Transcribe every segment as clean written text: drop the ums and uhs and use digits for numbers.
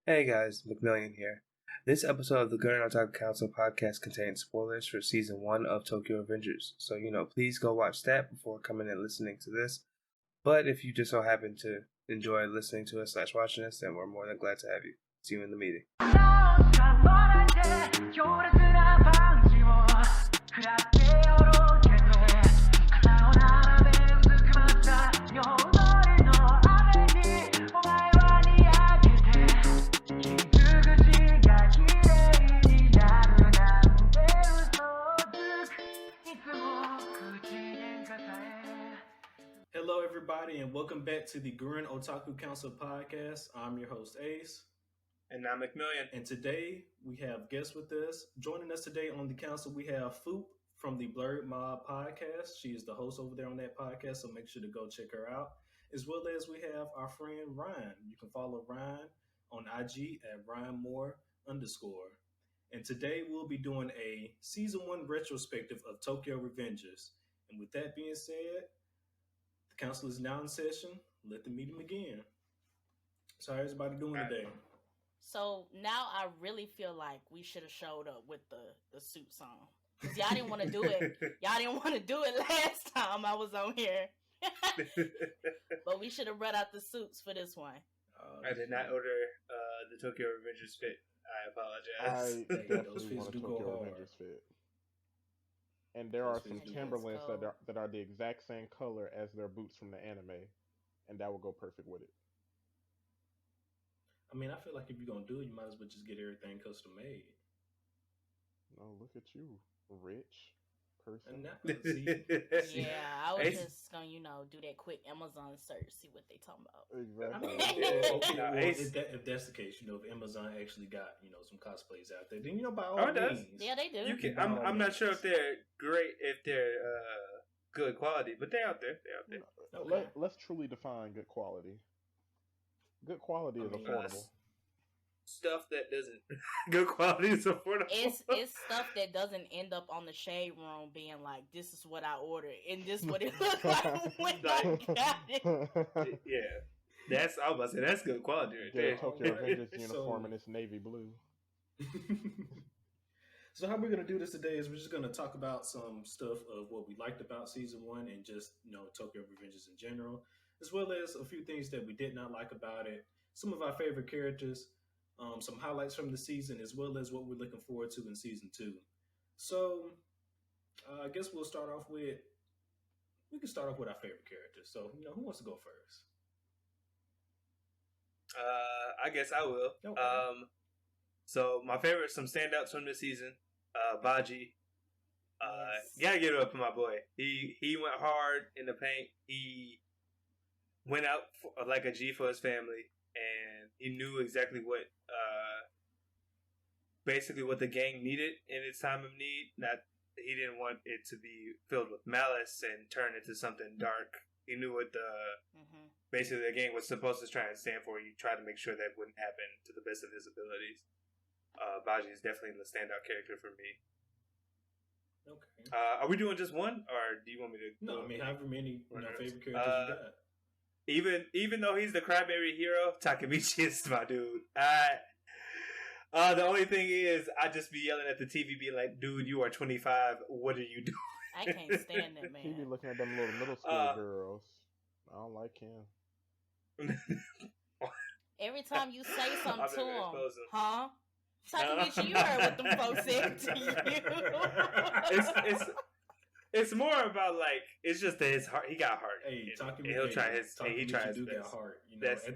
Hey guys, McMillian here. This episode of the Gurren Otaku Council podcast contains spoilers for season 1 of Toyo Revengers, so please go watch that before coming and listening to this. But if you just so happen to enjoy listening to us / watching us, then we're more than glad to have you. See you in the meeting. Hello, everybody, and welcome back to the Gurren Otaku Council podcast. I'm your host, Ace. And I'm McMillian. And today we have guests with us. Joining us today on the council, we have Foop from the Blerd Mob podcast. She is the host over there on that podcast, so make sure to go check her out. As well as we have our friend Ryun. You can follow Ryun on IG at RyanMoore_. And today we'll be doing a season 1 retrospective of Toyo Revengers. And with that being said, the council is now in session. Let the meeting begin. So how's everybody doing today? So now I really feel like we should have showed up with the suits on. Because y'all didn't want to do it. Y'all didn't want to do it last time I was on here. But we should have brought out the suits for this one. I did not order the Toyo Revengers fit. I apologize. I definitely want a Toyo Revengers fit. And there are some Timberlands that are the exact same color as their boots from the anime, and that will go perfect with it. I mean, I feel like if you're gonna do it, you might as well just get everything custom made. No, look at you, rich person. Yeah, I was just gonna, do that quick Amazon search, see what they talking about. Exactly. If that's the case, if Amazon actually got some cosplays out there, then by all means, yeah, they do. You can. I'm not sure if they're great, if they're good quality, but they're out there. They're out there. Okay. Let's truly define good quality. Good quality is affordable. Stuff that doesn't good quality is affordable. It's stuff that doesn't end up on the shade room being like, this is what I ordered and this is what it looked like when I got it. Yeah, I was about to say that's good quality right there. Toyo Revengers uniform and it's navy blue. So how we're gonna do this today is we're just gonna talk about some stuff of what we liked about season 1 and just Toyo Revengers in general, as well as a few things that we did not like about it, some of our favorite characters. Some highlights from the season, as well as what we're looking forward to in season 2. So, I guess we can start off with our favorite characters. So, who wants to go first? I guess I will. Okay. So my favorite, some standouts from this season, Baji. Gotta give it up to my boy. He went hard in the paint. He went out like a G for his family. And he knew exactly what basically what the gang needed in its time of need. He didn't want it to be filled with malice and turn into something dark. He knew what basically the gang was supposed to try and stand for. He tried to make sure that wouldn't happen to the best of his abilities. Baji is definitely the standout character for me. Okay. Are we doing just one, or do you want me to? No, I mean however many favorite characters you got. Even though he's the Crybaby hero, Takemichi is my dude. The only thing is, I just be yelling at the TV, being like, "Dude, you are 25. What are you doing?" I can't stand that man. He be looking at them little middle school girls. I don't like him. Every time you say something to him, huh? Takemichi, you heard what them folks said to you. It's more about it's just that his heart. He got heart. Hey, he'll try his. He tries his best. Heart,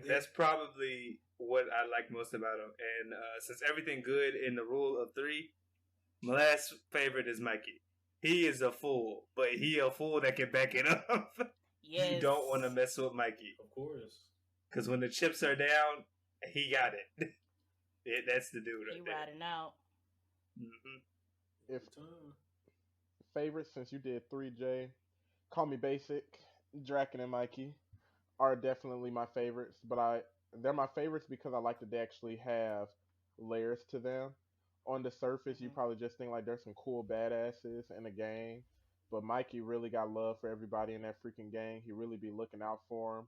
that's probably what I like most about him. And since everything good in the rule of 3, my last favorite is Mikey. He is a fool, but he a fool that can back it up. Yes. You don't want to mess with Mikey, of course, because when the chips are down, he got it. That's the dude right there. He riding out. Mm-hmm. If favorites, since you did 3J, Call Me Basic, Draken and Mikey are definitely my favorites, but they're my favorites because I like that they actually have layers to them. On the surface, you probably just think like there's some cool badasses in the gang, but Mikey really got love for everybody in that freaking gang. He really be looking out for them.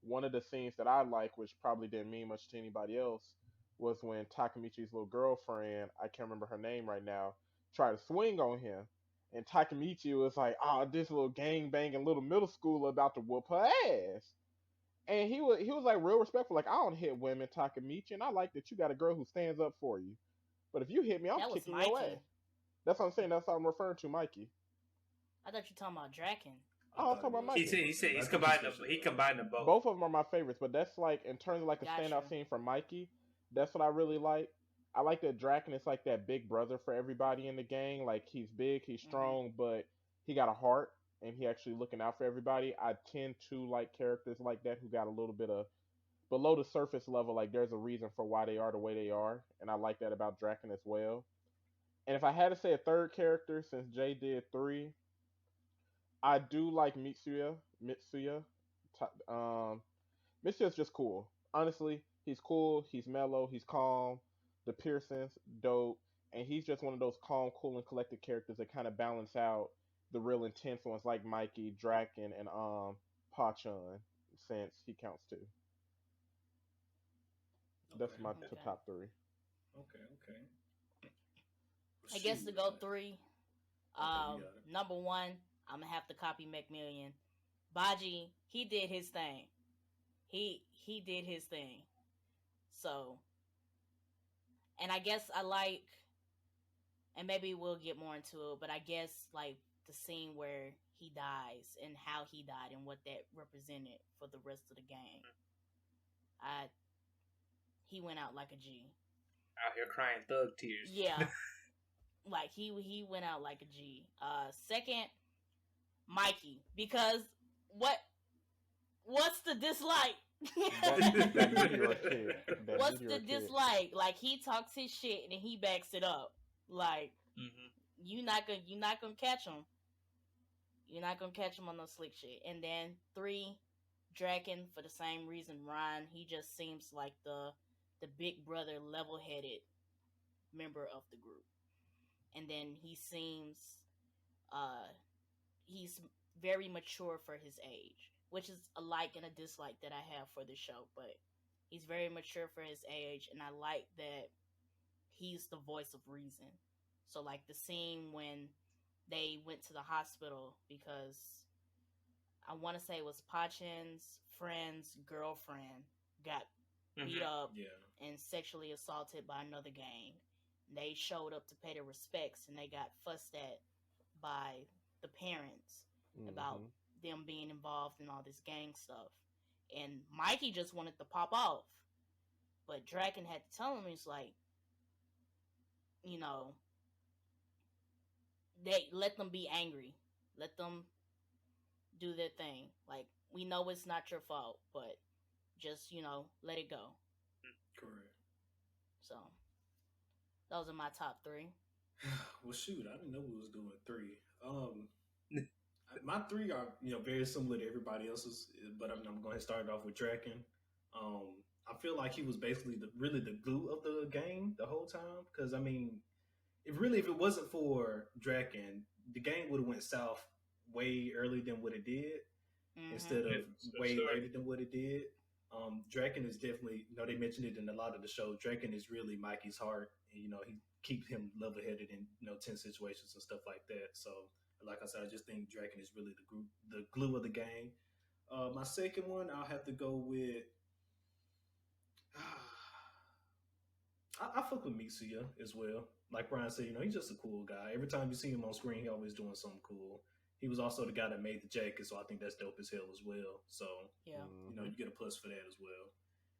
One of the scenes that I like, which probably didn't mean much to anybody else, was when Takamichi's little girlfriend, I can't remember her name right now, tried to swing on him. And Takamichi was like, "Oh, this little gang banging little middle schooler about to whoop her ass." And he was like real respectful, like, "I don't hit women, Takamichi, and I like that you got a girl who stands up for you. But if you hit me, I'm That was kicking your Mikey. ass." That's what I'm saying. That's what I'm referring to, Mikey. I thought you were talking about Draken. Oh, I was talking about Mikey. He said he's combined them. He combined them both. Both of them are my favorites, but that's like in terms of like a Gotcha. standout scene for Mikey. That's what I really like. I like that Draken is like that big brother for everybody in the gang. Like he's big, he's strong, but he got a heart and he actually looking out for everybody. I tend to like characters like that who got a little bit of below the surface level. Like there's a reason for why they are the way they are, and I like that about Draken as well. And if I had to say a third character, since Jay did 3, I do like Mitsuya. Mitsuya's just cool. Honestly, he's cool. He's mellow. He's calm. The Pearson's dope, and he's just one of those calm, cool, and collected characters that kind of balance out the real intense ones like Mikey, Draken, and Pachun, since he counts too. That's my top 3. Okay. I guess to go 3. Number 1, I'm gonna have to copy McMillian. Baji, he did his thing. He did his thing. So, and I guess I like, and maybe we'll get more into it, but I guess like the scene where he dies and how he died and what that represented for the rest of the game. He went out like a G. Out here crying thug tears. Yeah. Like he went out like a G. Second, Mikey, because what's the dislike? What's the dislike? Like he talks his shit and he backs it up. Like you not gonna catch him. You're not gonna catch him on no slick shit. And then 3, Draken, for the same reason. Ryun, he just seems like the big brother, level-headed member of the group. And then he seems, he's very mature for his age, which is a like and a dislike that I have for the show. But he's very mature for his age, and I like that he's the voice of reason. So, like the scene when they went to the hospital because I want to say it was Pachun's friend's girlfriend got beat up and sexually assaulted by another gang. They showed up to pay their respects, and they got fussed at by the parents about them being involved in all this gang stuff. And Mikey just wanted to pop off. But Draken had to tell him, he's like, you know, they let them be angry. Let them do their thing. Like, we know it's not your fault, but just, you know, let it go. Correct. So, those are my top 3. Well, shoot, I didn't know we was doing 3. My 3 are, you know, very similar to everybody else's, but I'm going to start off with Draken. I feel like he was basically really the glue of the game the whole time, because I mean, if it wasn't for Draken, the game would have went south way earlier than what it did, instead of way later than what it did. Draken is definitely, you know, they mentioned it in a lot of the show. Draken is really Mikey's heart, and, you know, he keeps him level-headed in, you know, tense situations and stuff like that. So, like I said, I just think Draken is really the glue of the game. My second one, I'll have to go with. I fuck with Mitsuya as well. Like Brian said, you know, he's just a cool guy. Every time you see him on screen, he always doing something cool. He was also the guy that made the jacket, so I think that's dope as hell as well. So, yeah, you know, you get a plus for that as well.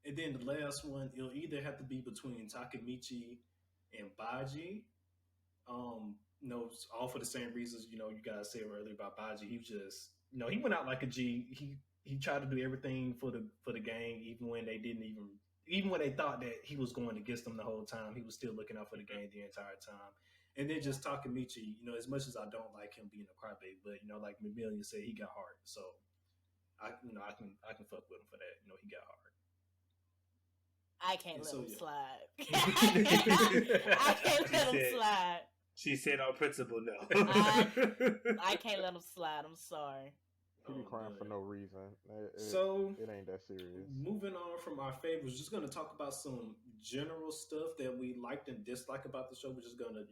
And then the last one, it'll either have to be between Takamichi and Baji. You know, all for the same reasons, you know, you guys said earlier about Baji. He just, you know, he went out like a G. He tried to do everything for the gang, even when they thought that he was going against them the whole time. He was still looking out for the gang the entire time. And then just Takamichi, you know, as much as I don't like him being a crybaby, but, you know, like Mamillion said, he got heart. So I can fuck with him for that. You know, he got heart. I can't let him slide. I can't let him slide. She said on principle, no. I can't let him slide. I'm sorry. He be crying for no reason. It ain't that serious. Moving on from our favorites, just going to talk about some general stuff that we liked and disliked about the show. We're just going to,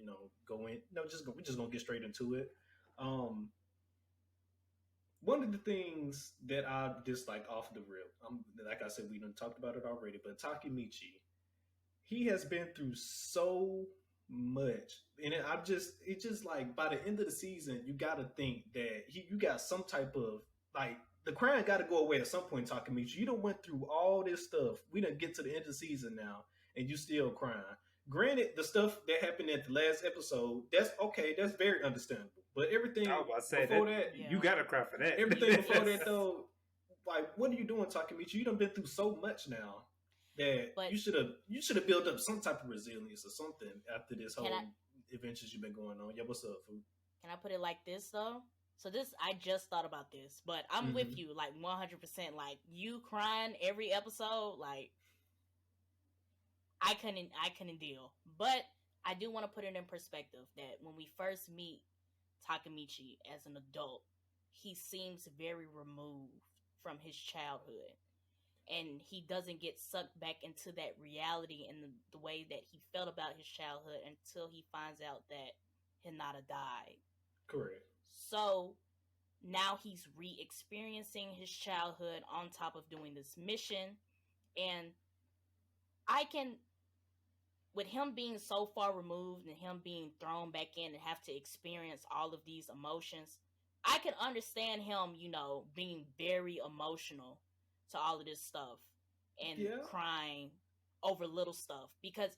go in. No, we're just going to get straight into it. One of the things that I dislike off the rip, like I said, we done talked about it already, but Takemichi, he has been through so much, and it's just like by the end of the season, you got to think that you got some type of like the crying got to go away at some point. Takemichi, you done went through all this stuff. We done get to the end of the season now, and you still crying. Granted, the stuff that happened at the last episode, that's okay. That's very understandable. But everything before that, you gotta cry for that. Everything before that, though, like, what are you doing, Takemichi? You done been through so much now that you should have built up some type of resilience or something after this whole adventures you've been going on. Yeah, what's up, food? Can I put it like this though? So I just thought about this, but I'm with you like 100%. Like you crying every episode, like. I couldn't deal. But I do want to put it in perspective that when we first meet Takemichi as an adult, he seems very removed from his childhood. And he doesn't get sucked back into that reality and the way that he felt about his childhood until he finds out that Hinata died. Correct. So now he's re-experiencing his childhood on top of doing this mission. And with him being so far removed and him being thrown back in and have to experience all of these emotions, I can understand him, being very emotional to all of this stuff and crying over little stuff because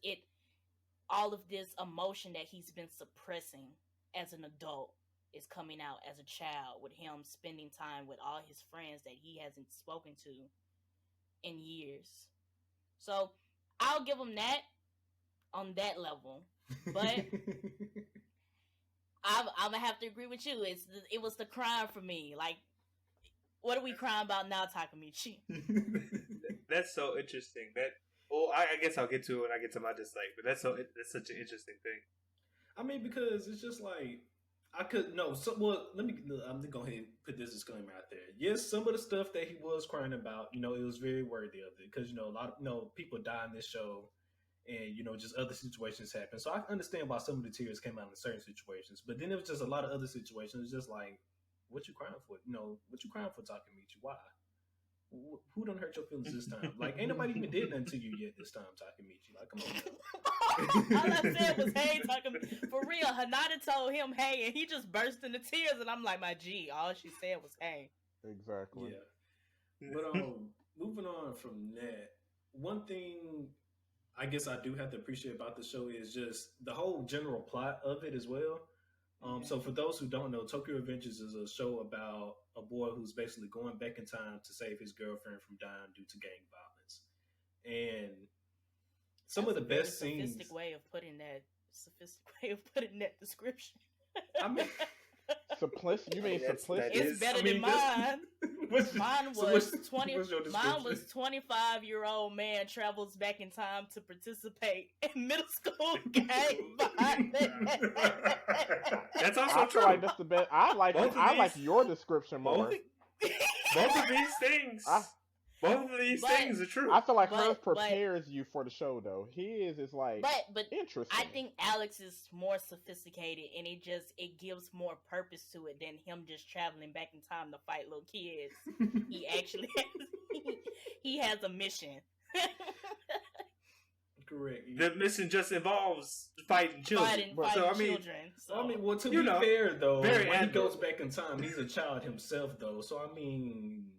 all of this emotion that he's been suppressing as an adult is coming out as a child with him spending time with all his friends that he hasn't spoken to in years. So I'll give him that on that level, but I'm gonna have to agree with you. It was the crime for me. Like, what are we crying about now, Takemichi? That's so interesting. I guess I'll get to it when I get to my dislike. But that's such an interesting thing. I mean, because it's just like I'm gonna go ahead and put this disclaimer out there. Yes, some of the stuff that he was crying about, it was very worthy of it because a lot of people die in this show. And, just other situations happen. So I understand why some of the tears came out in certain situations. But then there was just a lot of other situations. It's just like, what you crying for? What you crying for, Takemichi? Why? Who done hurt your feelings this time? Like, ain't nobody even did nothing to you yet this time, Takemichi. Like, come All on. I said was, hey, Takemichi. For real, Hinata told him, hey, and he just burst into tears. And I'm like, my G, all she said was, hey. Exactly. Yeah. But moving on from that, one thing I guess I do have to appreciate about the show is just the whole general plot of it as well. So for those who don't know, Toyo Revengers is a show about a boy who's basically going back in time to save his girlfriend from dying due to gang violence. And some of the best scenes. Sophisticated way of putting that description. I mean, you mean simplicity? It's better than mine. Mine was 25-year-old man travels back in time to participate in middle school gang violence. That's also I true. feel like that's the best. I like your description more. Both of these things. Both of these things are true. I feel like hers prepares you for the show, though. His is like interesting. I think Alex is more sophisticated, and it gives more purpose to it than him just traveling back in time to fight little kids. He actually he has a mission. Correct. The mission just involves fighting children. Children. Well, to be fair, though, when he goes back in time, he's a child himself, though. So I mean.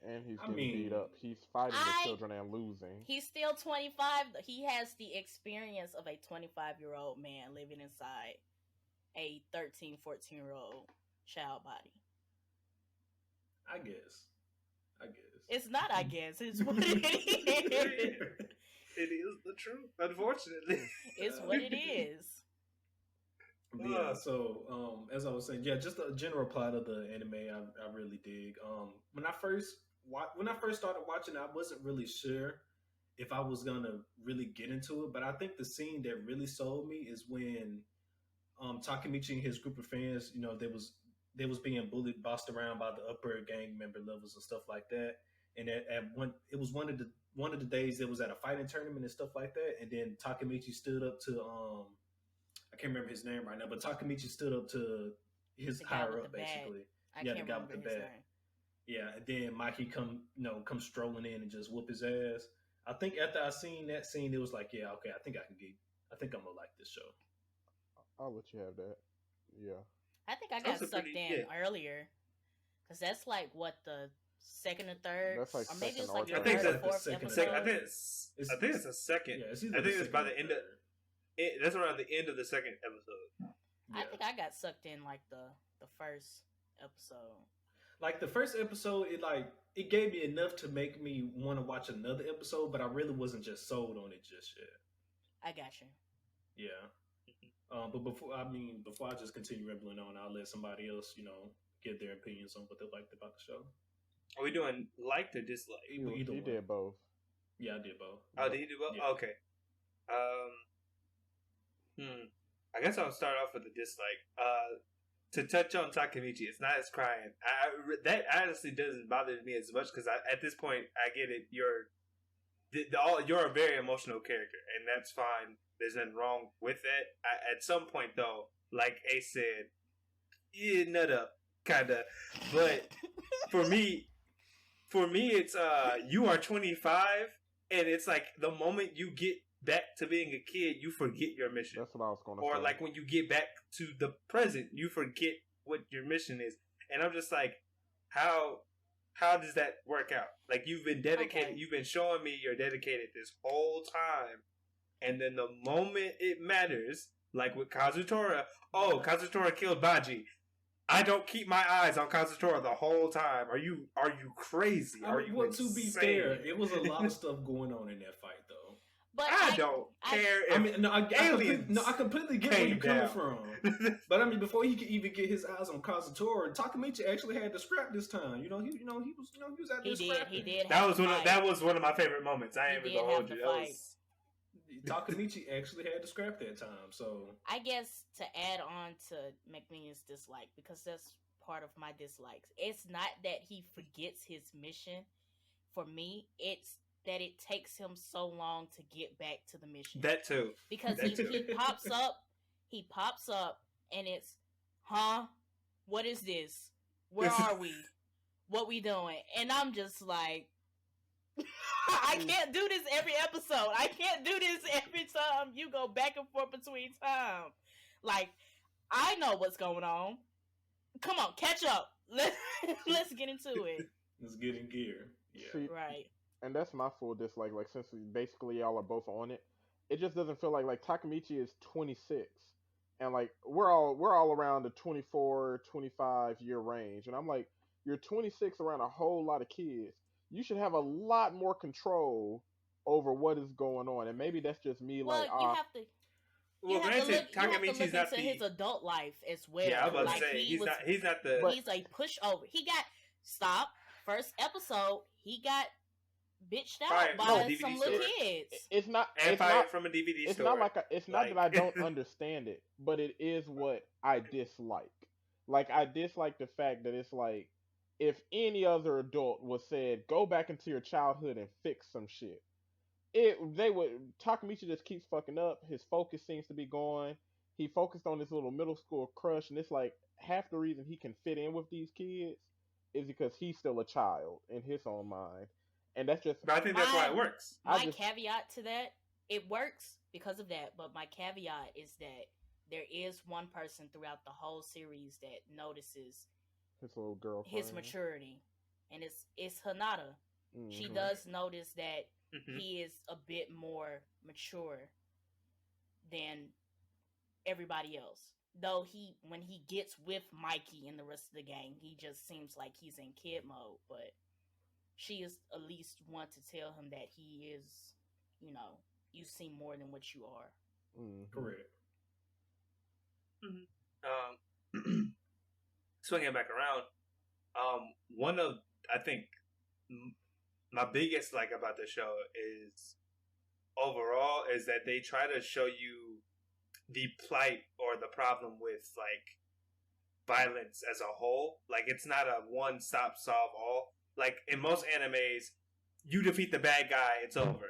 And he's getting beat up. He's fighting the children and losing. He's still 25. He has the experience of a 25-year-old man living inside a 13, 14-year-old child body. I guess. It's not, I guess. It's what it is. It is the truth, unfortunately. It's what it is. Yeah, so as I was saying, just the general plot of the anime, I really dig. When I first started watching, I wasn't really sure if I was gonna really get into it, but I think the scene that really sold me is when Takemichi and his group of fans, they was being bullied, bossed around by the upper gang member levels and stuff like that. And it was one of the days it was at a fighting tournament and stuff like that. And then Takemichi stood up to I can't remember his name right now, but Takemichi stood up to his higher up basically. The guy with the bat. Yeah, and then Mikey come strolling in and just whoop his ass. I think after I seen that scene, it was like, yeah, okay, I think I'm gonna like this show. I'll let you have that. Yeah. I think I got sucked in earlier, because that's like what the second or third, that's like or maybe it's like I think the fourth second. episode. I think it's a second. Yeah, I think it's by the end of. That's around the end of the second episode. I think I got sucked in like the first episode. Like the first episode, it gave me enough to make me want to watch another episode, but I really wasn't just sold on it just yet. I got you. Yeah. But before I just continue rambling on, I'll let somebody else, give their opinions on what they liked about the show. Are we doing liked or disliked? You did both. Yeah, I did both. Oh, did you do both? Yeah. Okay. I guess I'll start off with the dislike. To touch on Takemichi, it's not as crying. That honestly doesn't bother me as much because at this point I get it. You're a very emotional character, and that's fine. There's nothing wrong with that. At some point, though, like Ace said, nut up, kinda. But for me, it's you are 25, and it's like the moment you get back to being a kid, you forget your mission. That's what I was going to say. Or like when you get back to the present, you forget what your mission is. And I'm just like, how does that work out? Like, you've been dedicated. Okay. You've been showing me you're dedicated this whole time. And then the moment it matters, like with Kazutora, Kazutora killed Baji. I don't keep my eyes on Kazutora the whole time. Are you crazy? To be fair, it was a lot of stuff going on in that fight, though. But I don't care. I completely get where you're coming from. But before he could even get his eyes on Kazutora, Takemichi actually had to scrap this time. He was at this scrap. He did. That was one of my favorite moments. I ain't even gonna hold you. Takemichi actually had to scrap that time. So I guess to add on to McMillian's dislike, because that's part of my dislikes. It's not that he forgets his mission. For me, it's that it takes him so long to get back to the mission. That too. Because he pops up, and it's, what is this? Where are we? What we doing? And I'm just like, I can't do this every episode. I can't do this every time you go back and forth between time. Like, I know what's going on. Come on, catch up. Let's get into it. Let's get in gear. Yeah. Right. And that's my full dislike. Like, since basically y'all are both on it, it just doesn't feel like Takemichi is 26, and like we're all around the 24, 25 year range, and I'm like, you're 26 around a whole lot of kids. You should have a lot more control over what is going on, and maybe that's just me. Well, you have to. Well, granted, Takemichi's not into his adult life as well. Yeah, I was about to say he's not the. He's a pushover. He got first episode. He got bitched out by some little kids. It's not from a DVD store. It's not not that I don't understand it, but it is what I dislike. Like, I dislike the fact that it's like, if any other adult was said, go back into your childhood and fix some shit, Takemichi just keeps fucking up. His focus seems to be gone. He focused on this little middle school crush, and it's like half the reason he can fit in with these kids is because he's still a child in his own mind. And that's just... But I think that's why it works. My caveat to that, it works because of that, but my caveat is that there is one person throughout the whole series that notices his little girlfriend, his maturity, and it's Hinata. Mm-hmm. She does notice that he is a bit more mature than everybody else. Though when he gets with Mikey and the rest of the gang, he just seems like he's in kid mode, but she is at least one to tell him that he is, you seem more than what you are. Mm-hmm. Correct. Mm-hmm. Swinging it back around, one of, I think, my biggest like about the show is overall is that they try to show you the plight or the problem with like violence as a whole. Like, it's not a one-stop solve all. Like, in most animes, you defeat the bad guy, it's over.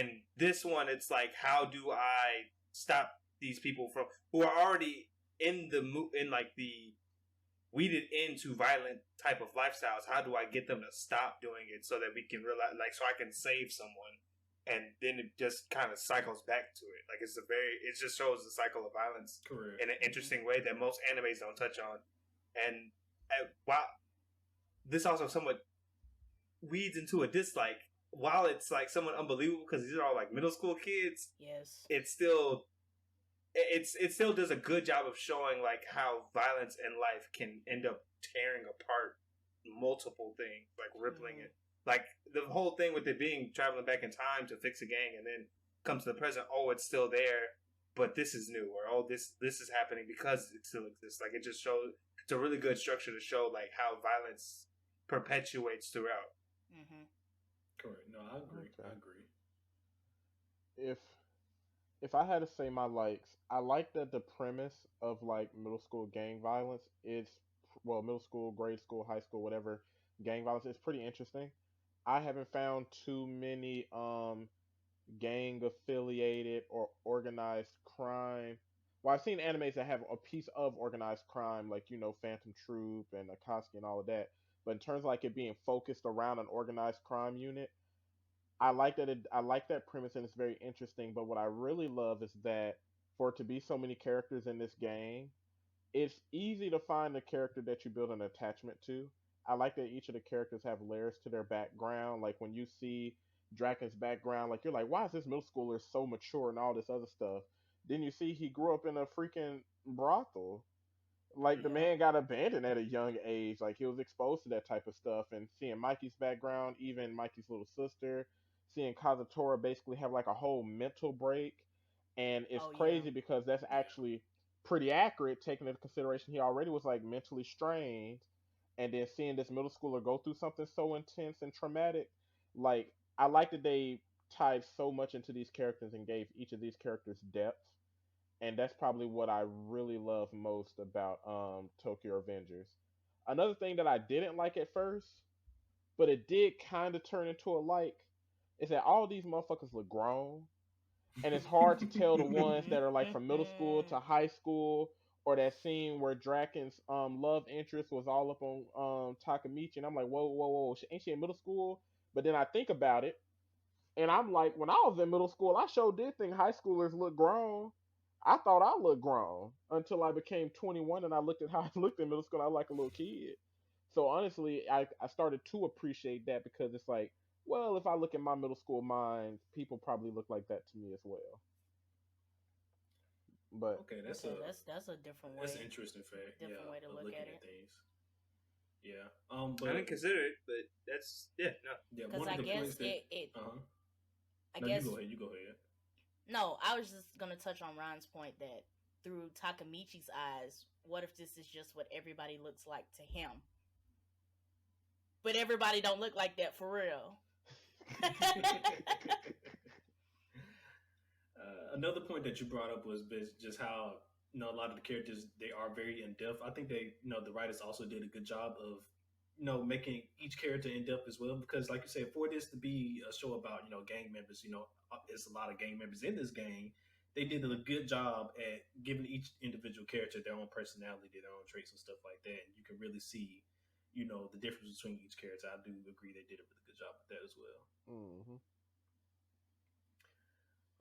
And this one, it's like, how do I stop these people from who are already in the weeded into violent type of lifestyles? How do I get them to stop doing it so that we can realize, like, so I can save someone? And then it just kind of cycles back to it. Like, it just shows the cycle of violence in an interesting way that most animes don't touch on. And while this also somewhat weeds into a dislike, while it's like somewhat unbelievable because these are all like middle school kids. Yes, it still does a good job of showing like how violence in life can end up tearing apart multiple things, like rippling it. Like the whole thing with it being traveling back in time to fix a gang and then come to the present. Oh, it's still there, but this is new, or oh, this is happening because it still exists. Like it just shows. It's a really good structure to show like how violence perpetuates throughout. Correct. No, I agree. Okay. I agree. If I had to say my likes, I like that the premise of like middle school gang violence is, well, middle school, grade school, high school, whatever, gang violence is pretty interesting. I haven't found too many gang affiliated or organized crime. Well, I've seen animes that have a piece of organized crime, like Phantom Troop and Akatsuki and all of that. But in terms of like it being focused around an organized crime unit, I like that. I like that premise, and it's very interesting. But what I really love is that for it to be so many characters in this game, it's easy to find a character that you build an attachment to. I like that each of the characters have layers to their background. Like when you see Draken's background, like you're like, why is this middle schooler so mature and all this other stuff? Then you see he grew up in a freaking brothel. Like the man got abandoned at a young age. Like he was exposed to that type of stuff, and seeing Mikey's background, even Mikey's little sister, seeing Kazutora basically have like a whole mental break, and it's crazy because that's actually pretty accurate taking into consideration he already was like mentally strained, and then seeing this middle schooler go through something so intense and traumatic, like I like that they tied so much into these characters and gave each of these characters depth, and that's probably what I really love most about Tokyo Revengers. Another thing that I didn't like at first, but it did kind of turn into a like, is that all these motherfuckers look grown, and it's hard to tell the ones that are like from middle school to high school, or that scene where Draken's love interest was all up on Takamichi, and I'm like, whoa, ain't she in middle school? But then I think about it, and I'm like, when I was in middle school, I sure did think high schoolers look grown. I thought I looked grown until I became 21 and I looked at how I looked in middle school. I was like a little kid. So honestly, I started to appreciate that because it's like, well, if I look at my middle school mind, people probably look like that to me as well. But okay, that's a different way. That's an interesting fact. Different way to look at it. Things. Yeah. But I didn't consider it, but that's Yeah, because I guess I guess you go ahead. No, I was just gonna touch on Ron's point that through Takamichi's eyes, what if this is just what everybody looks like to him? But everybody don't look like that for real. Another point that you brought up was just how a lot of the characters, they are very in depth. I think they the writers also did a good job of making each character in depth as well, because like you said, for this to be a show about gang members, it's a lot of gang members in this game. They did a good job at giving each individual character their own personality, their own traits and stuff like that. And you can really see the difference between each character. I do agree they did a really good job with that as well.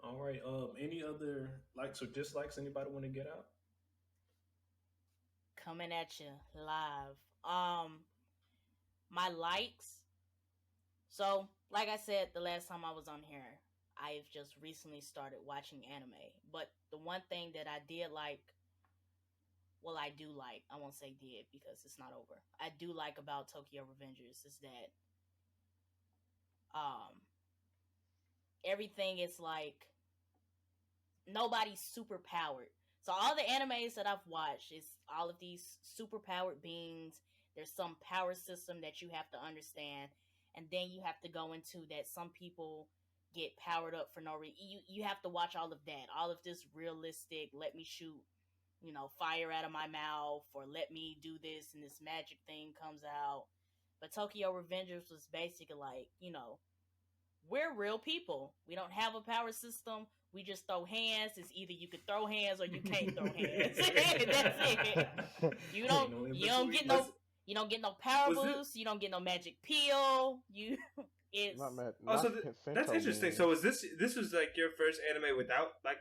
All right. Any other likes or dislikes anybody want to get out? Coming at you live. My likes. So, like I said the last time I was on here, I've just recently started watching anime. But the one thing that I did like, well, I do like, I won't say did because it's not over. I do like about Tokyo Revengers is that everything is like nobody's super powered. So all the animes that I've watched is all of these super powered beings. There's some power system that you have to understand, and then you have to go into that some people get powered up for no reason. You have to watch all of that, all of this realistic, let me shoot fire out of my mouth, or let me do this and this magic thing comes out. But Tokyo Revengers was basically like, we're real people. We don't have a power system. We just throw hands. It's either you can throw hands or you can't throw hands. That's it. You don't get no power boost. You don't get no magic peel. That's interesting. So this was like your first anime without like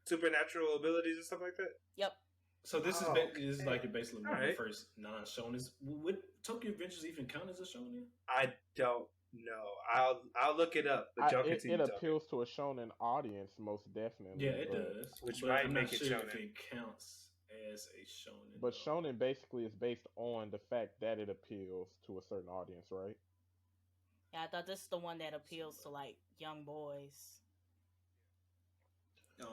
supernatural abilities and stuff like that? Yep. So this is like basically one of the first non-shonen. Would Tokyo Revengers even count as a shonen? I don't know. I'll look it up. But it appeals to a shonen audience, most definitely. Yeah, it does. Which might make it shonen. If it counts as a shonen. But shonen basically is based on the fact that it appeals to a certain audience, right? Yeah, I thought this is the one that appeals to like young boys.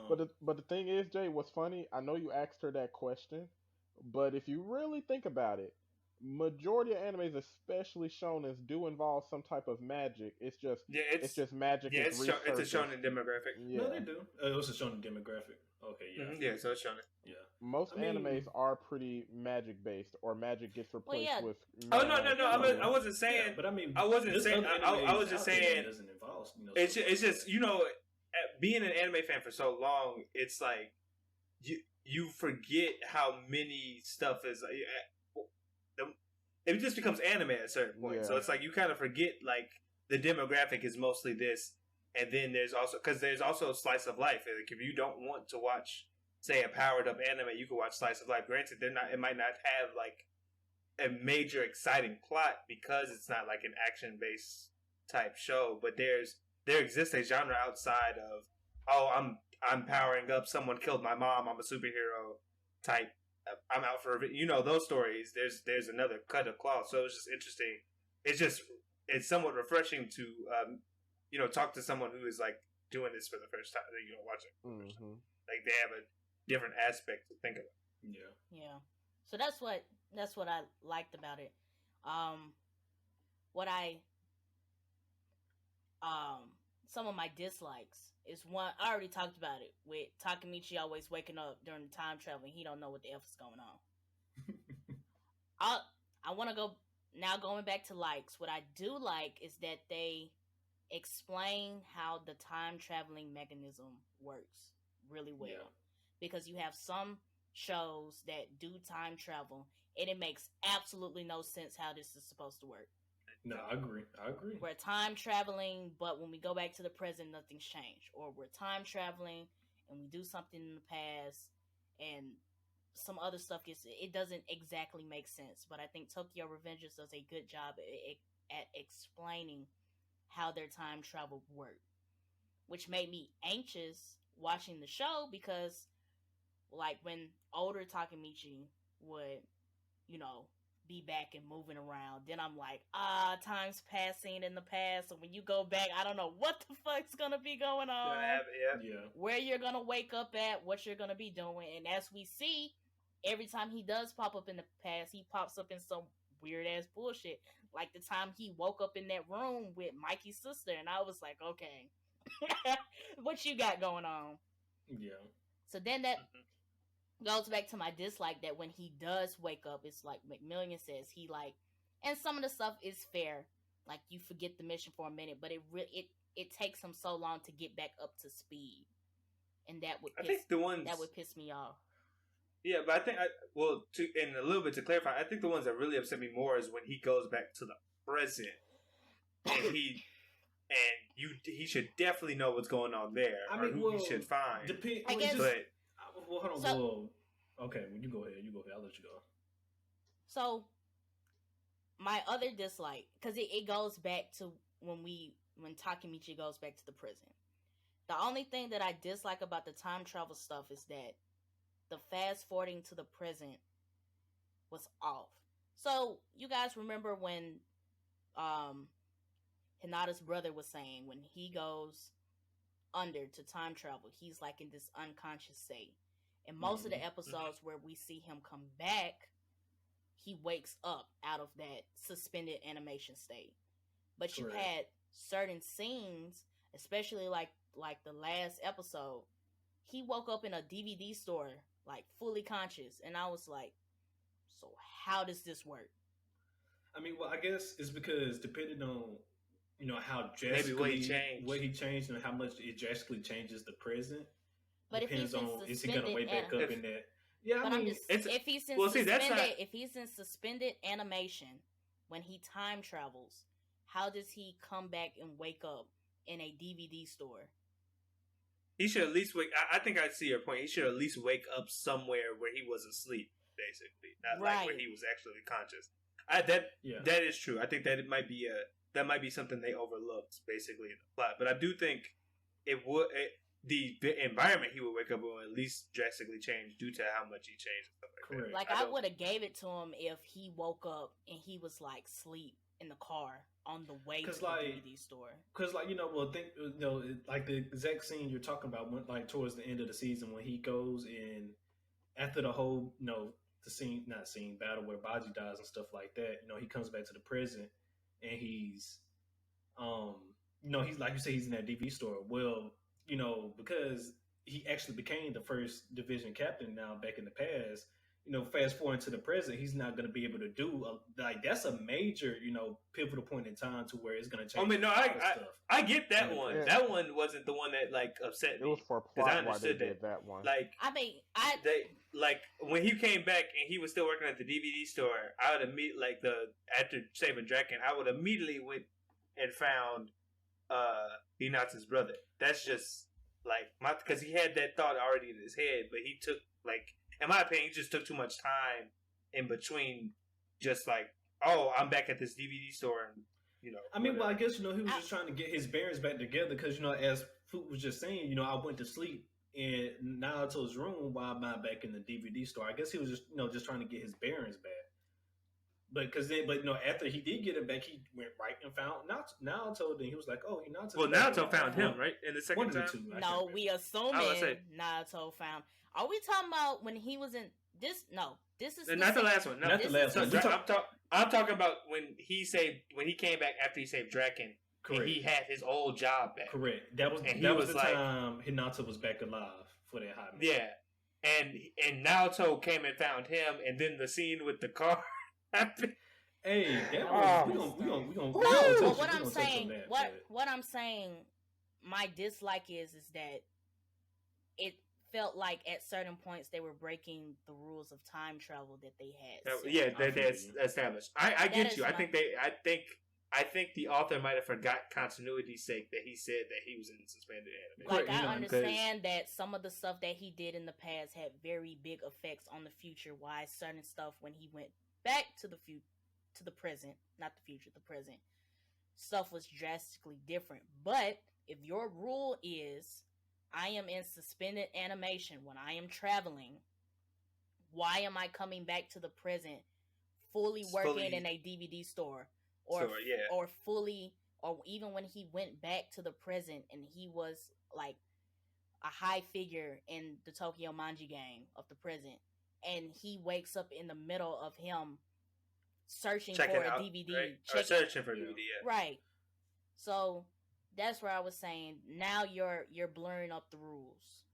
But the thing is, Jay, what's funny? I know you asked her that question, but if you really think about it, majority of animes, especially shonens, do involve some type of magic. It's just magic. Yeah, it's a shonen demographic. Yeah. No, they do. It's a shonen demographic. Okay, yeah. Mm-hmm. Yeah, so it's shonen. Yeah. Most animes are pretty magic based, or magic gets replaced with. Oh no! I wasn't saying. Yeah, but I mean, I wasn't saying. I was just saying. It doesn't involve. It's just being an anime fan for so long, it's like you forget how many stuff is. It just becomes anime at a certain point. Yeah. So it's like you kind of forget like the demographic is mostly this, and then there's also slice of life. Like if you don't want to watch, say, a powered up anime, you can watch slice of life. Granted, it might not have like a major exciting plot because it's not like an action based type show, but there exists a genre outside of I'm powering up, someone killed my mom, I'm a superhero type, I'm out for those stories. There's another cut of cloth. So it's just interesting. It's somewhat refreshing to talk to someone who is like doing this for the first time, watching for the first time. Like they have a different aspect to think about. Yeah. So that's what I liked about it. Some of my dislikes is one, I already talked about it, with Takemichi always waking up during the time traveling. He don't know what the F is going on. I want to go, now going back to likes, what I do like is that they explain how the time traveling mechanism works really well. Yeah. Because you have some shows that do time travel, and it makes absolutely no sense how this is supposed to work. No, I agree. We're time traveling, but when we go back to the present, nothing's changed. Or we're time traveling and we do something in the past and some other stuff it doesn't exactly make sense. But I think Tokyo Revengers does a good job at explaining how their time travel worked, which made me anxious watching the show because, like, when older Takemichi would, be back and moving around, then I'm like, time's passing in the past, so when you go back, I don't know what the fuck's gonna be going on. Yeah. Where you're gonna wake up at, what you're gonna be doing. And as we see, every time he does pop up in the past, he pops up in some weird ass bullshit. Like the time he woke up in that room with Mikey's sister, and I was like, okay, what you got going on? Yeah. So then that goes back to my dislike, that when he does wake up, it's like McMillian says, he like, and some of the stuff is fair, like you forget the mission for a minute, but it takes him so long to get back up to speed, and that would piss me off. Yeah, but I think and a little bit to clarify, I think the ones that really upset me more is when he goes back to the present, and he should definitely know what's going on there, who he should find. I guess. Well, hold on. Okay, you go ahead. I'll let you go. So, my other dislike, because it goes back to when Takemichi goes back to the prison. The only thing that I dislike about the time travel stuff is that the fast forwarding to the present was off. So, you guys remember when Hinata's brother was saying when he goes under to time travel, he's like in this unconscious state. And most of the episodes where we see him come back, he wakes up out of that suspended animation state. But you had certain scenes, especially like the last episode, he woke up in a DVD store, like fully conscious, and I was like, so how does this work? I mean, well, I guess it's because depending on how maybe drastically what he changed and how much it drastically changes the present. But depends if he's on is he gonna wake back up in that? Yeah, but I mean, if he's in if he's in suspended animation when he time travels, how does he come back and wake up in a DVD store? He should at least wake. I think I see your point. He should at least wake up somewhere where he was asleep, basically, not like where he was actually conscious. That is true. I think that it might be something they overlooked, basically, in the plot. But I do think the environment he would wake up in will at least drastically change due to how much he changed. And stuff like that. Like I would have gave it to him if he woke up and he was like sleep in the car on the way to the DVD store. Because like the exact scene you're talking about, when, like towards the end of the season when he goes in after the whole the battle where Baji dies and stuff like that. He comes back to the present and he's he's like you say, he's in that DVD store. Well, because he actually became the first division captain now back in the past, fast forward to the present, he's not going to be able to do that's a major, pivotal point in time to where it's going to change. I mean, no, I get that one. Yeah. That one wasn't the one that like upset me. It was for plot why they did that one. Like, I mean, when he came back and he was still working at the DVD store, I would after saving Draken, I would immediately went and found Hinata's brother. That's just because he had that thought already in his head, but he took in my opinion, he just took too much time in between. Just I'm back at this DVD store, and I mean, well, I guess he was just trying to get his bearings back together because as Foot was just saying, I went to sleep in Naruto's room while I'm back in the DVD store. I guess he was just just trying to get his bearings back. But after he did get it back, he went right and found Naruto. Then he was like, "Oh, Naruto." Well, Naruto found him right in the second time. No, we assuming Naruto found. Are we talking about when he was in this? No, this is not the last one. No, not the last one. I'm talking about when he came back after he saved Draken. Correct. And he had his old job back. Correct. That was the time Hinata was back alive for that hot minute. Yeah, and Naruto came and found him, and then the scene with the car. Hey, we gonna. No, what I'm saying, my dislike is that it felt like at certain points they were breaking the rules of time travel that they had. That they established. I get you. I think the author might have forgot continuity's sake that he said that he was in suspended animation. I understand that some of the stuff that he did in the past had very big effects on the future. Why certain stuff when he went back to the present, not the future, the present, stuff was drastically different. But if your rule is I am in suspended animation when I am traveling, why am I coming back to the present fully working in a DVD store? Or even when he went back to the present and he was like a high figure in the Tokyo Manji gang of the present, and he wakes up in the middle of him searching for a DVD. Right? Searching for a DVD, yeah. Right. So that's where I was saying now you're blurring up the rules.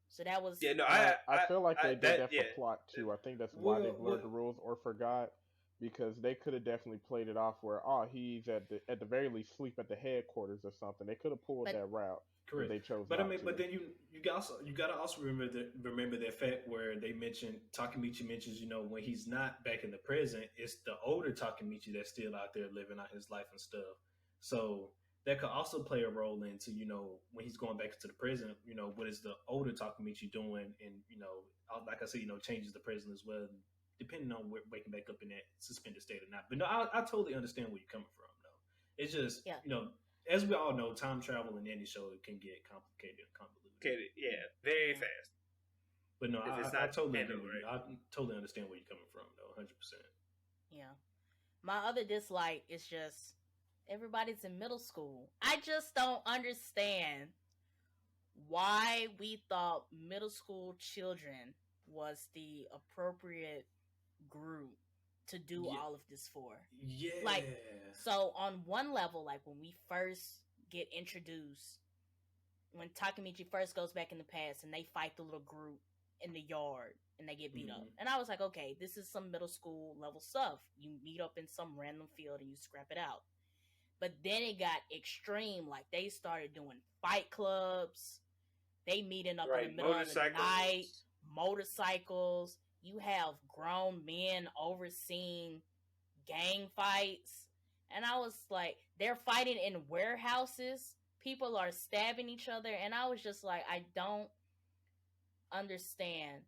So that was I feel like they did that for plot too. I think that's why they blurred the rules or forgot, because they could have definitely played it off where he's at the very least sleep at the headquarters or something. They could have pulled that route. Correct. They chose. But but then you gotta also remember that fact where they mentioned Takemichi mentions when he's not back in the present, it's the older Takemichi that's still out there living out his life and stuff. So that could also play a role into when he's going back into the present. What is the older Takemichi doing, and like I said, changes the present as well, depending on waking back up in that suspended state or not. But no, I totally understand where you're coming from. Though it's just as we all know, time travel in any show can get complicated and convoluted. Very fast. But no, I totally agree with you. I totally understand where you're coming from, though, 100%. Yeah. My other dislike is just everybody's in middle school. I just don't understand why we thought middle school children was the appropriate group to do all of this for. Yeah. So on one level, when we first get introduced when Takemichi first goes back in the past and they fight the little group in the yard and they get beat up. And I was like, okay, this is some middle school level stuff. You meet up in some random field and you scrap it out. But then it got extreme. Like, they started doing fight clubs. They meeting up in the middle of the night. Motorcycles. You have grown men overseeing gang fights. And I was like, they're fighting in warehouses. People are stabbing each other. And I was just like, I don't understand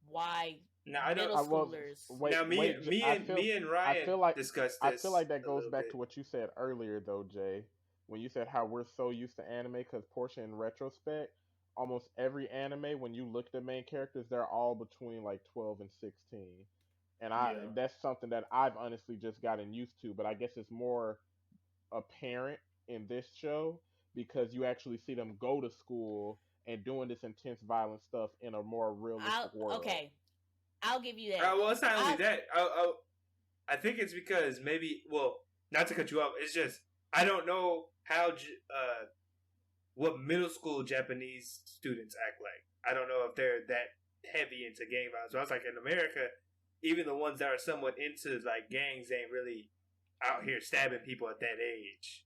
why middle schoolers. Me and Ryan discussed this. I feel like that goes back to what you said earlier, though, Jay. When you said how we're so used to anime, because Portia, in retrospect, almost every anime, when you look at the main characters, they're all between like 12 and 16. And that's something that I've honestly just gotten used to, but I guess it's more apparent in this show because you actually see them go to school and doing this intense violent stuff in a more realistic world. Okay, I'll give you that. Well, it's not only that. I think it's because maybe, well, not to cut you off, it's just, I don't know how, what middle school Japanese students act like. I don't know if they're that heavy into gang violence. So I was like, in America, even the ones that are somewhat into like gangs ain't really out here stabbing people at that age.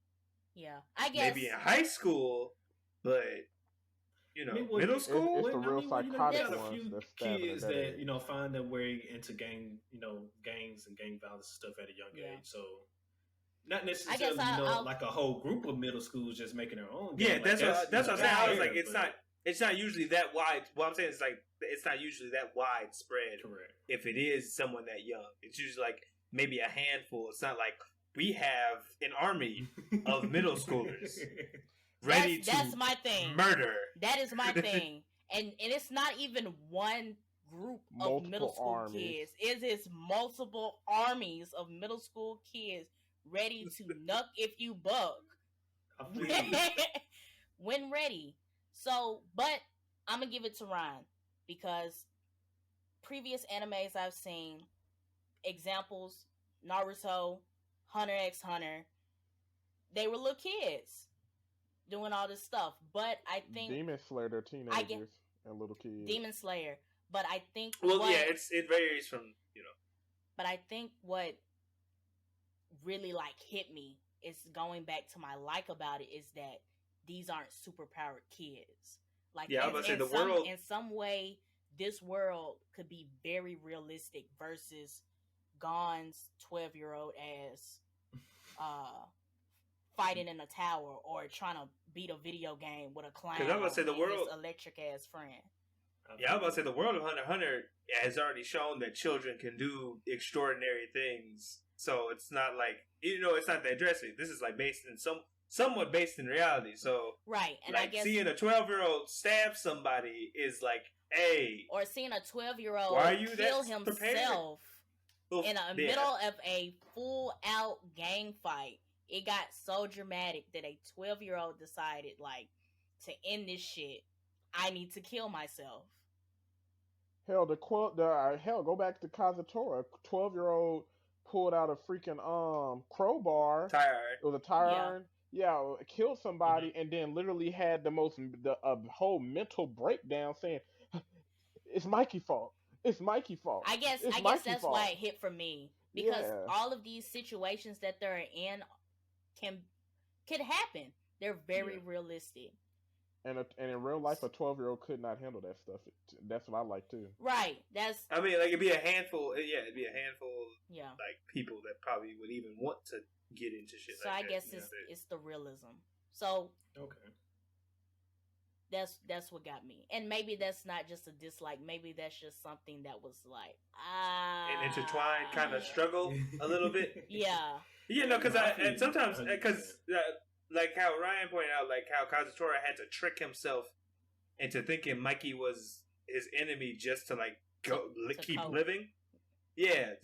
Yeah, I guess maybe in high school, but middle school. It's the real psychotic ones. A few kids that find their way into gangs and gang violence and stuff at a young age. So not necessarily like a whole group of middle schools just making their own. Yeah, that's what I'm saying. I was like, it's not usually that wide. What I'm saying is like, it's not usually that widespread. Correct. If it is someone that young, it's usually like maybe a handful. It's not like we have an army of middle schoolers ready that's my thing. Murder. That is my thing. And it's not even one group of middle school kids. It is multiple armies of middle school kids ready to nuck if you buck. When ready. So, but I'm going to give it to Ryan because previous animes I've seen, examples, Naruto, Hunter x Hunter, they were little kids doing all this stuff. But I think Demon Slayer, they're teenagers and little kids. Demon Slayer, but I think it varies from But I think what really like hit me is going back to my like about it is that these aren't superpowered kids. Like, I was about to say the world in some way, this world could be very realistic versus Gon's 12-year-old ass fighting in a tower or trying to beat a video game with a clown. Because I was about to say the world electric ass friend. Yeah, I was about to say the world of Hunter x Hunter has already shown that children can do extraordinary things. So it's not like it's not that drastic. This is like based in somewhat based in reality. So right, and like I guess seeing a 12-year-old stab somebody is like, hey, or seeing a 12-year-old kill himself in the middle of a full-out gang fight. It got so dramatic that a 12-year-old decided, like, to end this shit, I need to kill myself. Hell, go back to Kazutora. 12-year-old pulled out a freaking crowbar. Tire iron. It was a tire iron. Yeah, killed somebody and then literally had a whole mental breakdown saying, "It's Mikey's fault. It's Mikey's fault." I guess that's why it hit for me because all of these situations that they're in could happen. They're very realistic. And in real life, a 12-year-old could not handle that stuff. That's what I like too. Right. I mean, like it'd be a handful. It'd be a handful. Yeah. Like people that probably would even want to get into shit. So like I guess it's the realism. So okay. That's what got me. And maybe that's not just a dislike. Maybe that's just something that was like an intertwined kind of struggle a little bit. Yeah. Yeah, no, because sometimes like how Ryan pointed out, like how Kazutora had to trick himself into thinking Mikey was his enemy just to like keep living. Yeah,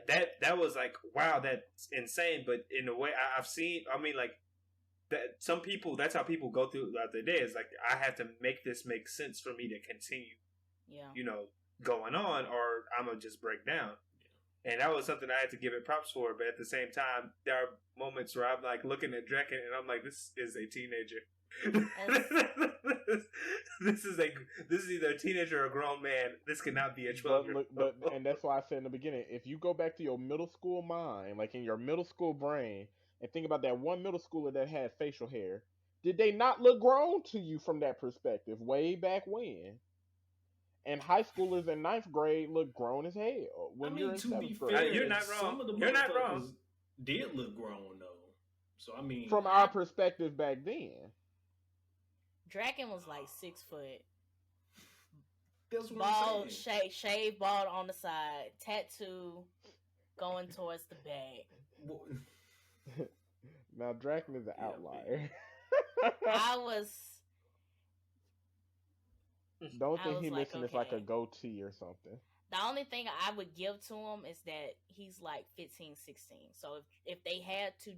that was like, wow, that's insane. But in a way, I've seen. I mean, like that. Some people, that's how people go throughout their day. Is like, I have to make this make sense for me to continue. Yeah. Going on, or I'm gonna just break down. And that was something I had to give it props for. But at the same time, there are moments where I'm like looking at Draken and I'm like, this is a teenager. This is either a teenager or a grown man. This cannot be a 12-year-old. And that's why I said in the beginning, if you go back to your middle school mind, like in your middle school brain, and think about that one middle schooler that had facial hair, did they not look grown to you from that perspective way back when? And high schoolers in ninth grade look grown as hell when you're in seventh grade. Fair, you're not wrong. Some of the you're not wrong. Did look grown though. So I mean, from our perspective back then, Draken was like 6 foot. That's what bald, I'm saying. shave bald on the side, tattoo going towards the back. Now Draken is an outlier. I was. Don't think he missing is like a goatee or something. The only thing I would give to him is that he's like 15, 16. So if they had to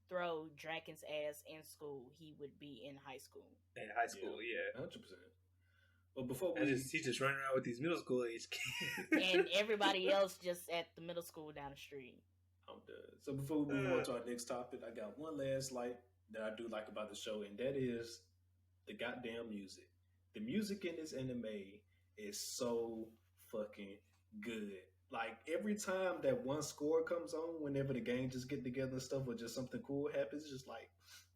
throw Draken's ass in school, he would be in high school. In high school, yeah. 100%. But before he's just running around with these middle school age kids. And everybody else just at the middle school down the street. I'm done. So before we move on to our next topic, I got one last light that I do like about the show, and that is the goddamn music. The music in this anime is so fucking good. Like every time that one score comes on, whenever the gang just get together and stuff, or just something cool happens, it's just like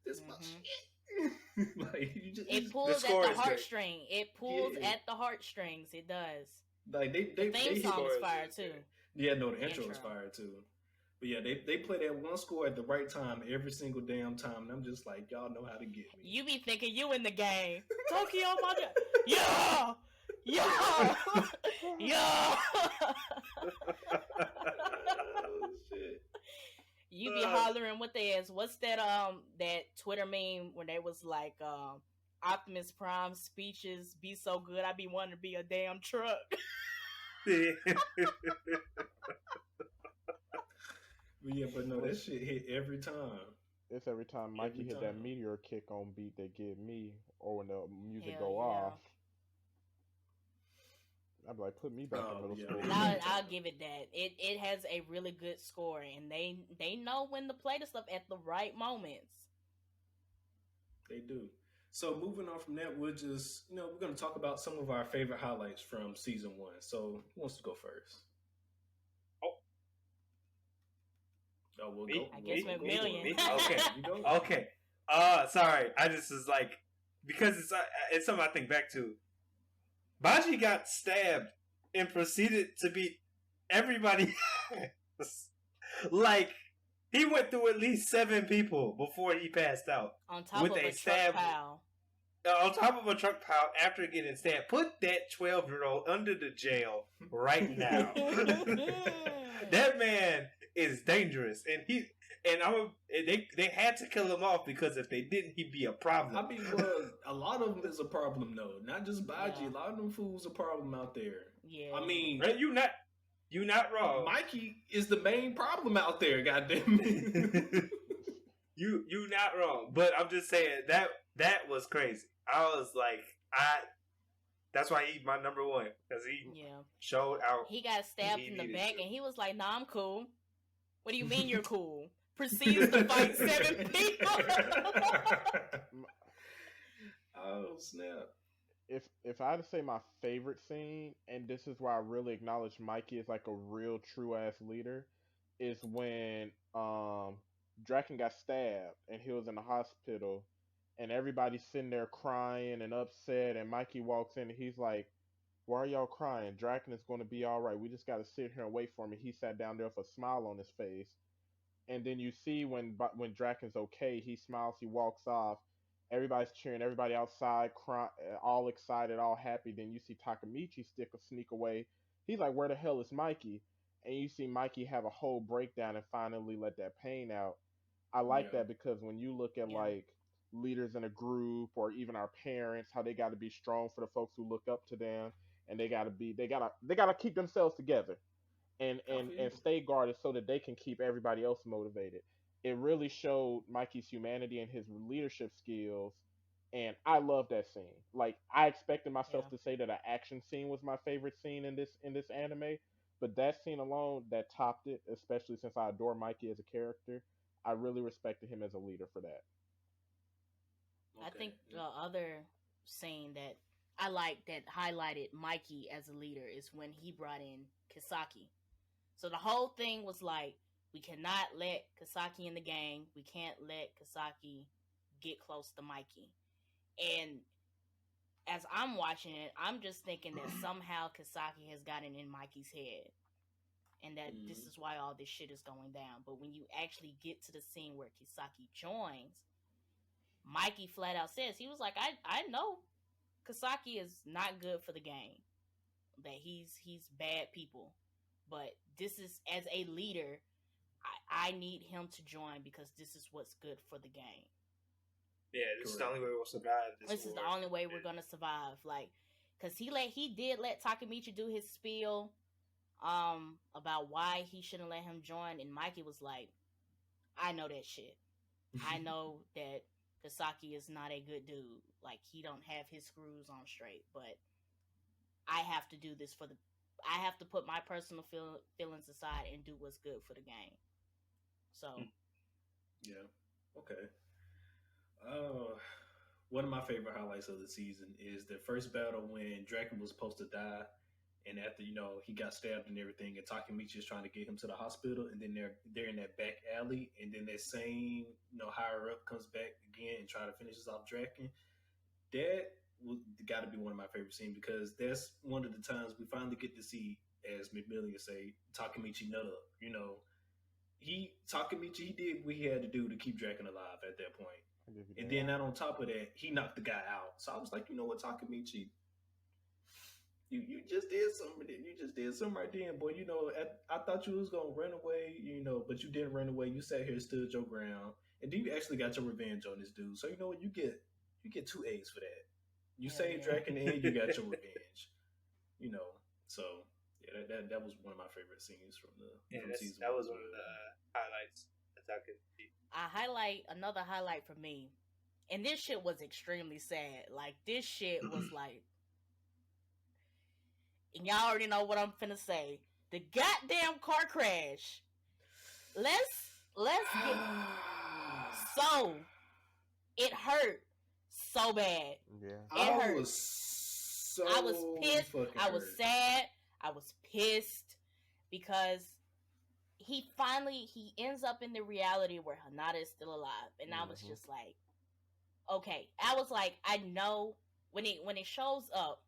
this much shit. Like it pulls at the heartstring. It pulls at the heartstrings. It does. Like the theme song is fire too. Yeah, no, the intro is fire too. But yeah, they play that one score at the right time every single damn time, and I'm just like, y'all know how to get me. You be thinking you in the game, Tokyo, my God, yeah, yeah, yeah. Oh, shit. You be hollering with their ass. What's that that Twitter meme when they was like Optimus Prime speeches be so good I be wanting to be a damn truck. But no, that shit hit every time. It's every time Mikey hit that meteor kick on beat that get me, or when the music go off. I'd be like, put me back in middle school. I'll give it that. It has a really good score, and they know when to play the stuff at the right moments. They do. So moving on from that, we're going to talk about some of our favorite highlights from season 1. So who wants to go first? We'll me? Go. I guess we're million. Okay. Sorry. I just was like, because it's something I think back to. Baji got stabbed and proceeded to beat everybody. Like, he went through at least 7 people before he passed out. On top of a truck pile. On top of a truck pile after getting stabbed. Put that 12-year-old under the jail right now. That man is dangerous, and they had to kill him off, because if they didn't, he'd be a problem. I mean, a lot of them is a problem though. Not just Baji. A lot of them fools a problem out there. Yeah. I mean, right? You not wrong. Mikey is the main problem out there. Goddamn it. You not wrong. But I'm just saying that was crazy. I was like, that's why he's my number 1, because he showed out. He got stabbed in the back, and he was like, "Nah, I'm cool." What do you mean you're cool? Proceeds to fight 7 people. Oh snap! If I had to say my favorite scene, and this is where I really acknowledge Mikey is like a real true ass leader, is when Draken got stabbed and he was in the hospital, and everybody's sitting there crying and upset, and Mikey walks in and he's like, "Why are y'all crying? Draken is going to be all right. We just got to sit here and wait for him." And he sat down there with a smile on his face. And then you see when Draken's okay, he smiles, he walks off. Everybody's cheering, everybody outside, crying, all excited, all happy. Then you see Takamichi sneak away. He's like, "Where the hell is Mikey?" And you see Mikey have a whole breakdown and finally let that pain out. I like that, because when you look at like leaders in a group, or even our parents, how they got to be strong for the folks who look up to them, and they gotta keep themselves together, and stay guarded so that they can keep everybody else motivated. It really showed Mikey's humanity and his leadership skills, and I love that scene. Like, I expected myself to say that an action scene was my favorite scene in this anime, but that scene alone, that topped it, especially since I adore Mikey as a character. I really respected him as a leader for that. I think the other scene that I like that highlighted Mikey as a leader is when he brought in Kisaki. So the whole thing was like, we cannot let Kisaki in the gang. We can't let Kisaki get close to Mikey. And as I'm watching it, I'm just thinking that somehow Kisaki has gotten in Mikey's head. And that this is why all this shit is going down. But when you actually get to the scene where Kisaki joins, Mikey flat out says, he was like, I know Kisaki is not good for the gang. That he's bad people. But this is, as a leader, I need him to join because this is what's good for the gang. Yeah, this is the only way we'll survive this is the only way we're gonna survive. Like, cause he did let Takemichi do his spiel about why he shouldn't let him join, and Mikey was like, I know that shit. I know that Kisaki is not a good dude. Like, he don't have his screws on straight, but I have to do this I have to put my personal feelings aside and do what's good for the gang. So, yeah, okay. One of my favorite highlights of the season is the first battle when Draken was supposed to die, and after he got stabbed and everything, and Takemichi is trying to get him to the hospital, and then they're in that back alley, and then that same higher up comes back again and try to finish off Draken. That got to be one of my favorite scenes because that's one of the times we finally get to see, as McMillian say, Takemichi nut up. Takemichi did what he had to do to keep Draken alive at that point. And then not on top of that, he knocked the guy out. So I was like, you know what, Takemichi, you just did something. You just did something right then, boy. I thought you was gonna run away, but you didn't run away. You sat here, stood your ground, and then you actually got your revenge on this dude. So you know what, you get 2 A's for that. You saved Draken and you got your revenge. So yeah, that was one of my favorite scenes from season. That was one of the highlights that I could see. Another highlight for me, and this shit was extremely sad. Like, this shit was like, and y'all already know what I'm finna say. The goddamn car crash. Let's get so it hurt so bad. Yeah, it hurt. I was pissed. I was sad. I was pissed because he ends up in the reality where Hinata is still alive, and I was just like, okay. I was like, I know when it shows up,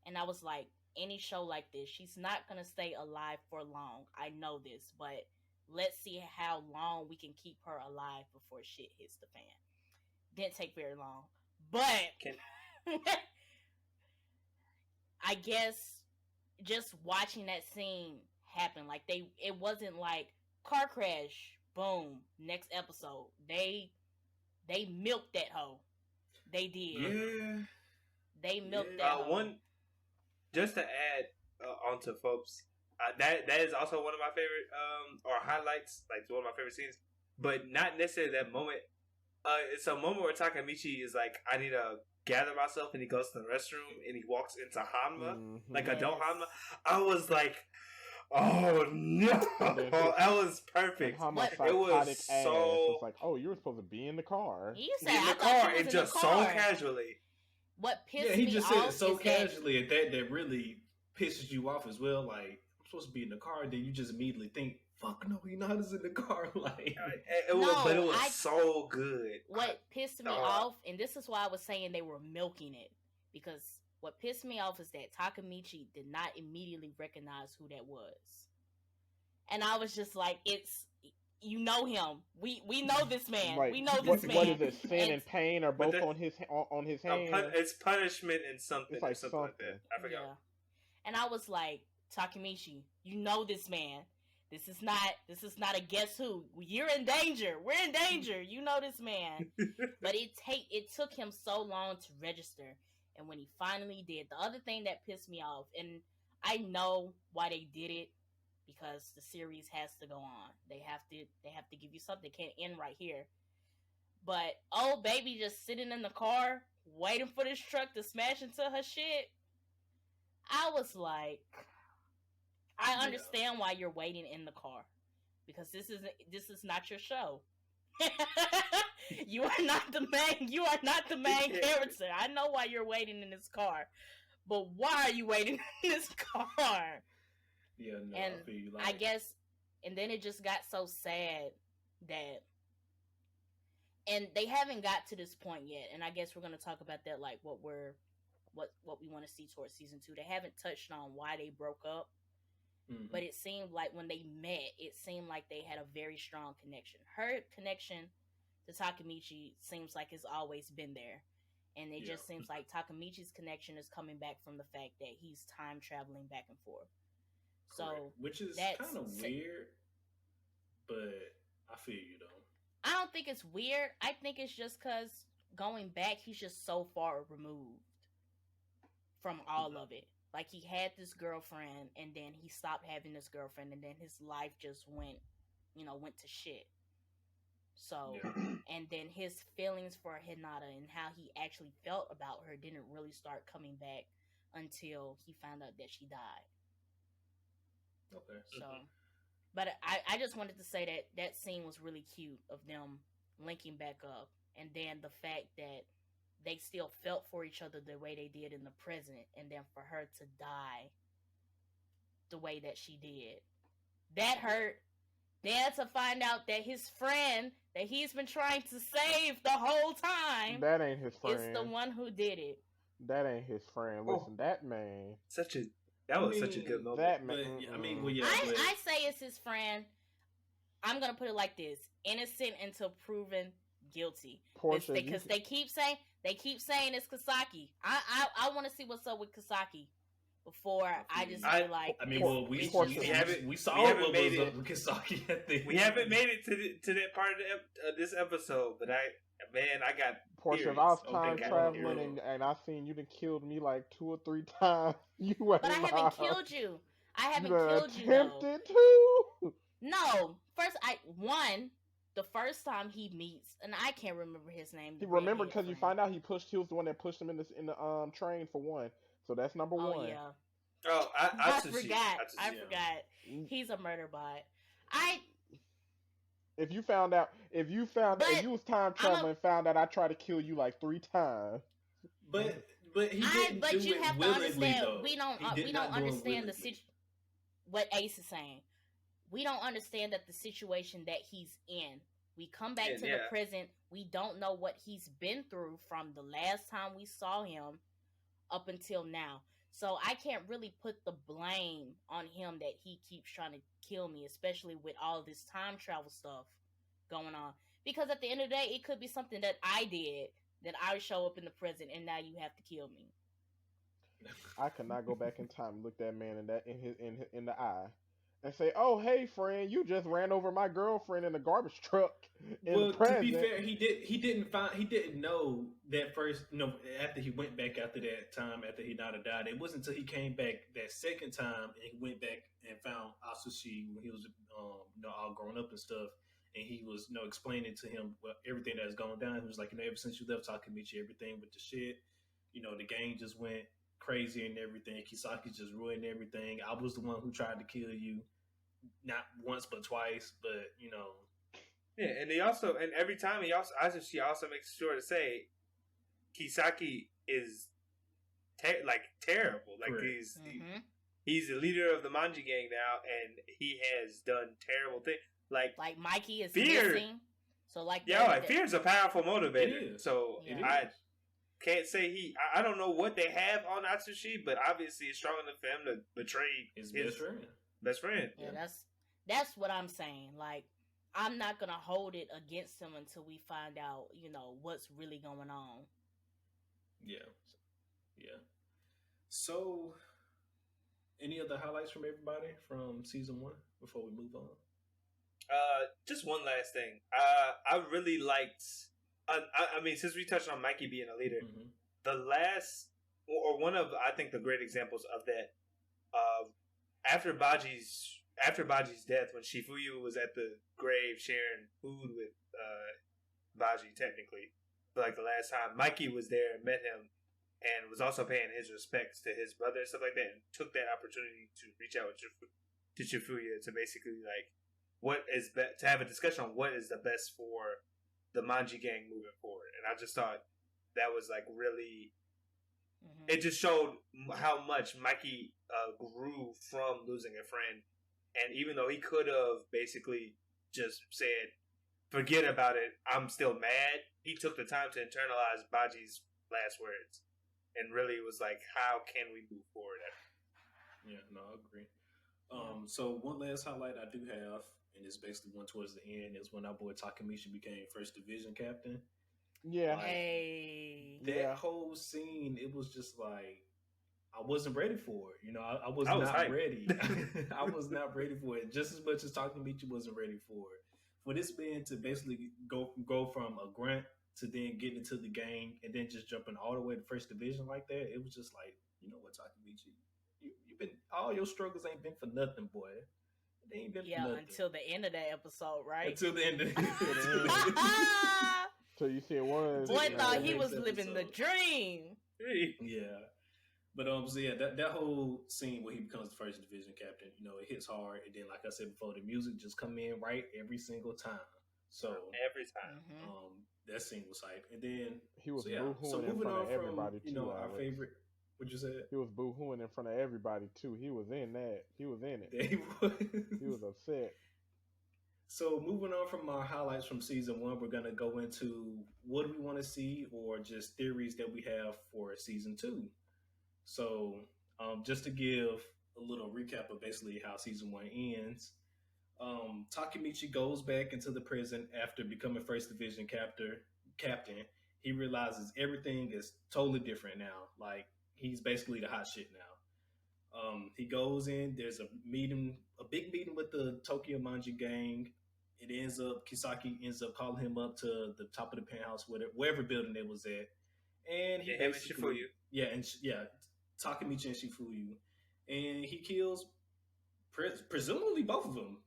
and I was like, any show like this, she's not gonna stay alive for long. I know this, but let's see how long we can keep her alive before shit hits the fan. Didn't take very long, but I guess just watching that scene happen, like it wasn't like car crash, boom, next episode. They milked that hoe. They did. Yeah. They milked that hoe. One, just to add onto folks, that is also one of my favorite or highlights, like one of my favorite scenes, but not necessarily that moment. It's a moment where Takemichi is like, I need to gather myself, and he goes to the restroom and he walks into Hanma, like adult Hanma. I was like, oh no, that was perfect. It was so like, oh, you were supposed to be in the car. He said, in the car, and just so casually. What pissed me off? Yeah, he just said it so casually at that really pisses you off as well. Like, I'm supposed to be in the car, and then you just immediately think, fuck no, he not in the car. Like, it was so good. What pissed me off, and this is why I was saying they were milking it, because what pissed me off is that Takemichi did not immediately recognize who that was, and I was just like, it's. You know him. We know this man. Right. We know this man. What is it? Sin and pain are both on his hands. It's punishment and something. It's like something like that. I forgot. Yeah. And I was like, Takemichi, you know this man. This is not a guess who. You're in danger. We're in danger. You know this man. But it took him so long to register. And when he finally did, the other thing that pissed me off, and I know why they did it, because the series has to go on. They have to give you something. They can't end right here. But old baby just sitting in the car waiting for this truck to smash into her shit. I was like, I understand why you're waiting in the car, because this is not your show. You are not the main. You are not the main character. I know why you're waiting in this car, but why are you waiting in this car? Yeah, no, and I feel you. Like, I guess, and then it just got so sad that, and they haven't got to this point yet. And I guess we're gonna talk about that, like what we want to see towards season 2. They haven't touched on why they broke up. Mm-hmm. But it seemed like when they met, it seemed like they had a very strong connection. Her connection to Takemichi seems like it's always been there. And it just seems like Takemichi's connection is coming back from the fact that he's time traveling back and forth. Correct. So, which is kind of weird, but I feel you though. I don't think it's weird. I think it's just because going back, he's just so far removed from all of it. Like, he had this girlfriend, and then he stopped having this girlfriend, and then his life just went to shit. So, and then his feelings for Hinata and how he actually felt about her didn't really start coming back until he found out that she died. Okay. So, but I just wanted to say that scene was really cute of them linking back up. And then the fact that they still felt for each other the way they did in the present, and then for her to die the way that she did. That hurt. Then to find out that his friend that he's been trying to save the whole time, that ain't his friend, is the one who did it. That ain't his friend. Listen, that man. That was such a good moment. That man. I say it's his friend. I'm gonna put it like this: innocent until proven guilty. Because they keep saying it's Kasaki. I want to see what's up with Kasaki before I just feel like. I mean, well, we saw what was up with Kasaki at the. We haven't made it to that part of this episode, but I got. Portia, if I was time traveling and I seen you done killed me like 2 or 3 times, you were. But I haven't killed you. I haven't killed you. Attempted to. No, the first time he meets, and I can't remember his name. He remembered because you find out he was the one that pushed him in the train for one. So that's number one. Oh yeah. Oh, I forgot. He's a murder bot. If you was time traveling and found out I tried to kill you like 3 times. But he didn't but do you it have to willingly, understand. though. We don't understand what Ace is saying. We don't understand that the situation that he's in. We come back to the present. We don't know what he's been through from the last time we saw him up until now. So I can't really put the blame on him that he keeps trying to kill me, especially with all this time travel stuff going on. Because at the end of the day, it could be something that I did, that I show up in the present, and now you have to kill me. I could not go back in time and look that man in the eye and say, "Oh, hey, friend, you just ran over my girlfriend in a garbage truck." To be fair, he didn't know that first. After he went back after that time, after Hinata died, it wasn't until he came back that second time and he went back and found Asushi when he was all grown up and stuff, and he was explaining to him everything that's gone down. He was like, ever since you left Takemichi, everything with the shit, the gang just went crazy and everything. Kisaki just ruined everything. I was the one who tried to kill you, not once but twice, but Yeah, and every time she also makes sure to say Kisaki is terrible. Like he's the leader of the Manji gang now, and he has done terrible things. Like Mikey is fear. Missing. So fear is a powerful motivator. So I can't say I don't know what they have on Atsushi, but obviously it's strong enough for him to betray his best friend. Yeah, that's what I'm saying. Like, I'm not gonna hold it against him until we find out, what's really going on. Yeah. So, any other highlights from everybody from season 1 before we move on? Just one last thing. I really liked. I mean, since we touched on Mikey being a leader, the last or one of I think the great examples of that, after Baji's death, when Shifuyu was at the grave sharing food with Baji, technically, but like the last time, Mikey was there and met him, and was also paying his respects to his brother and stuff like that, and took that opportunity to reach out to Shifuya to basically like to have a discussion on what is the best for the Manji gang moving forward. And I just thought that was like really, it just showed how much Mikey grew from losing a friend. And even though he could have basically just said, forget about it, I'm still mad, he took the time to internalize Baji's last words and really was like, how can we move forward? Yeah, no, I agree. So one last highlight I do have, and it's basically one towards the end, is when our boy Takemichi became First Division captain. Yeah. Like, that whole scene, it was just like, I wasn't ready for it. You know, I was not ready. I was not ready for it. Just as much as Takemichi wasn't ready for it. For this man to basically go from a grunt to then get into the game and then just jumping all the way to First Division like that, it was just like, you know what, Takemichi, you've been, all your struggles ain't been for nothing, boy. It ain't been for nothing. Until the end of that episode, right? Until the end of the So you see it was. Boy thought he was living the dream. Yeah. But so yeah, that whole scene where he becomes the First Division captain, you know, it hits hard. And then, like I said before, the music just come in right every single time. So every time, that scene was hype. And then he was boohooing in front of everybody too. You know, our favorite. What you said? He was boohooing in front of everybody too. He was in that. He was in it. He was. He was upset. So moving on from our highlights from season 1, we're gonna go into what do we want to see, or just theories that we have for season 2. So, just to give a little recap of basically how season 1 ends, Takemichi goes back into the prison after becoming First Division captain. He realizes everything is totally different now. Like, he's basically the hot shit now. He goes in. There's a big meeting with the Tokyo Manji gang. Kisaki ends up calling him up to the top of the penthouse, wherever building it was at, and he basically, Takemichi and Shifuyu, and he kills presumably both of them.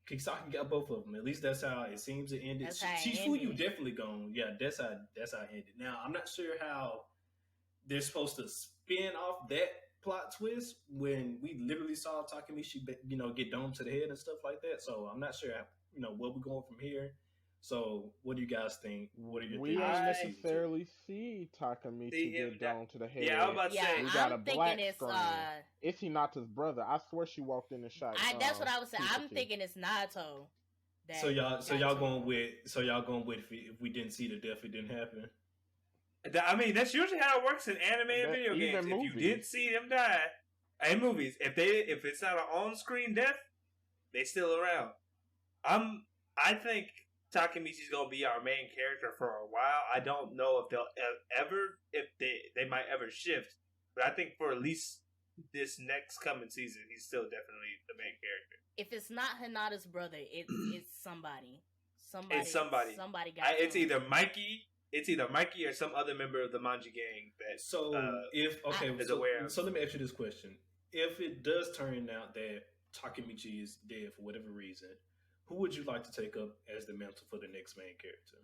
Kisaki got both of them. At least that's how it seems it ended. Shifuyu definitely gone. Yeah, that's how it ended. Now I'm not sure how they're supposed to spin off that plot twist when we literally saw Takemichi, you know, get domed to the head and stuff like that. So I'm not sure, you know, where we're going from here. So what do you guys think? What are your We don't necessarily see Takemichi get domed to the head. Yeah, I was about to say. We got a black screen. Is he not his brother? I swear she walked in and shot. That's what I was saying. I'm thinking it's Naruto. So y'all going with if we didn't see the death, it didn't happen. I mean, that's usually how it works in anime and video games. If you did see them die in movies, if it's not an on-screen death, they still around. I think Takemichi's gonna be our main character for a while. I don't know if they'll they might ever shift, but I think for at least this next coming season, he's still definitely the main character. If it's not Hinata's brother, it's somebody. It's somebody. Somebody got. It's either Mikey or some other member of the Manji gang that. So let me ask you this question: if it does turn out that Takemichi is dead for whatever reason, who would you like to take up as the mantle for the next main character?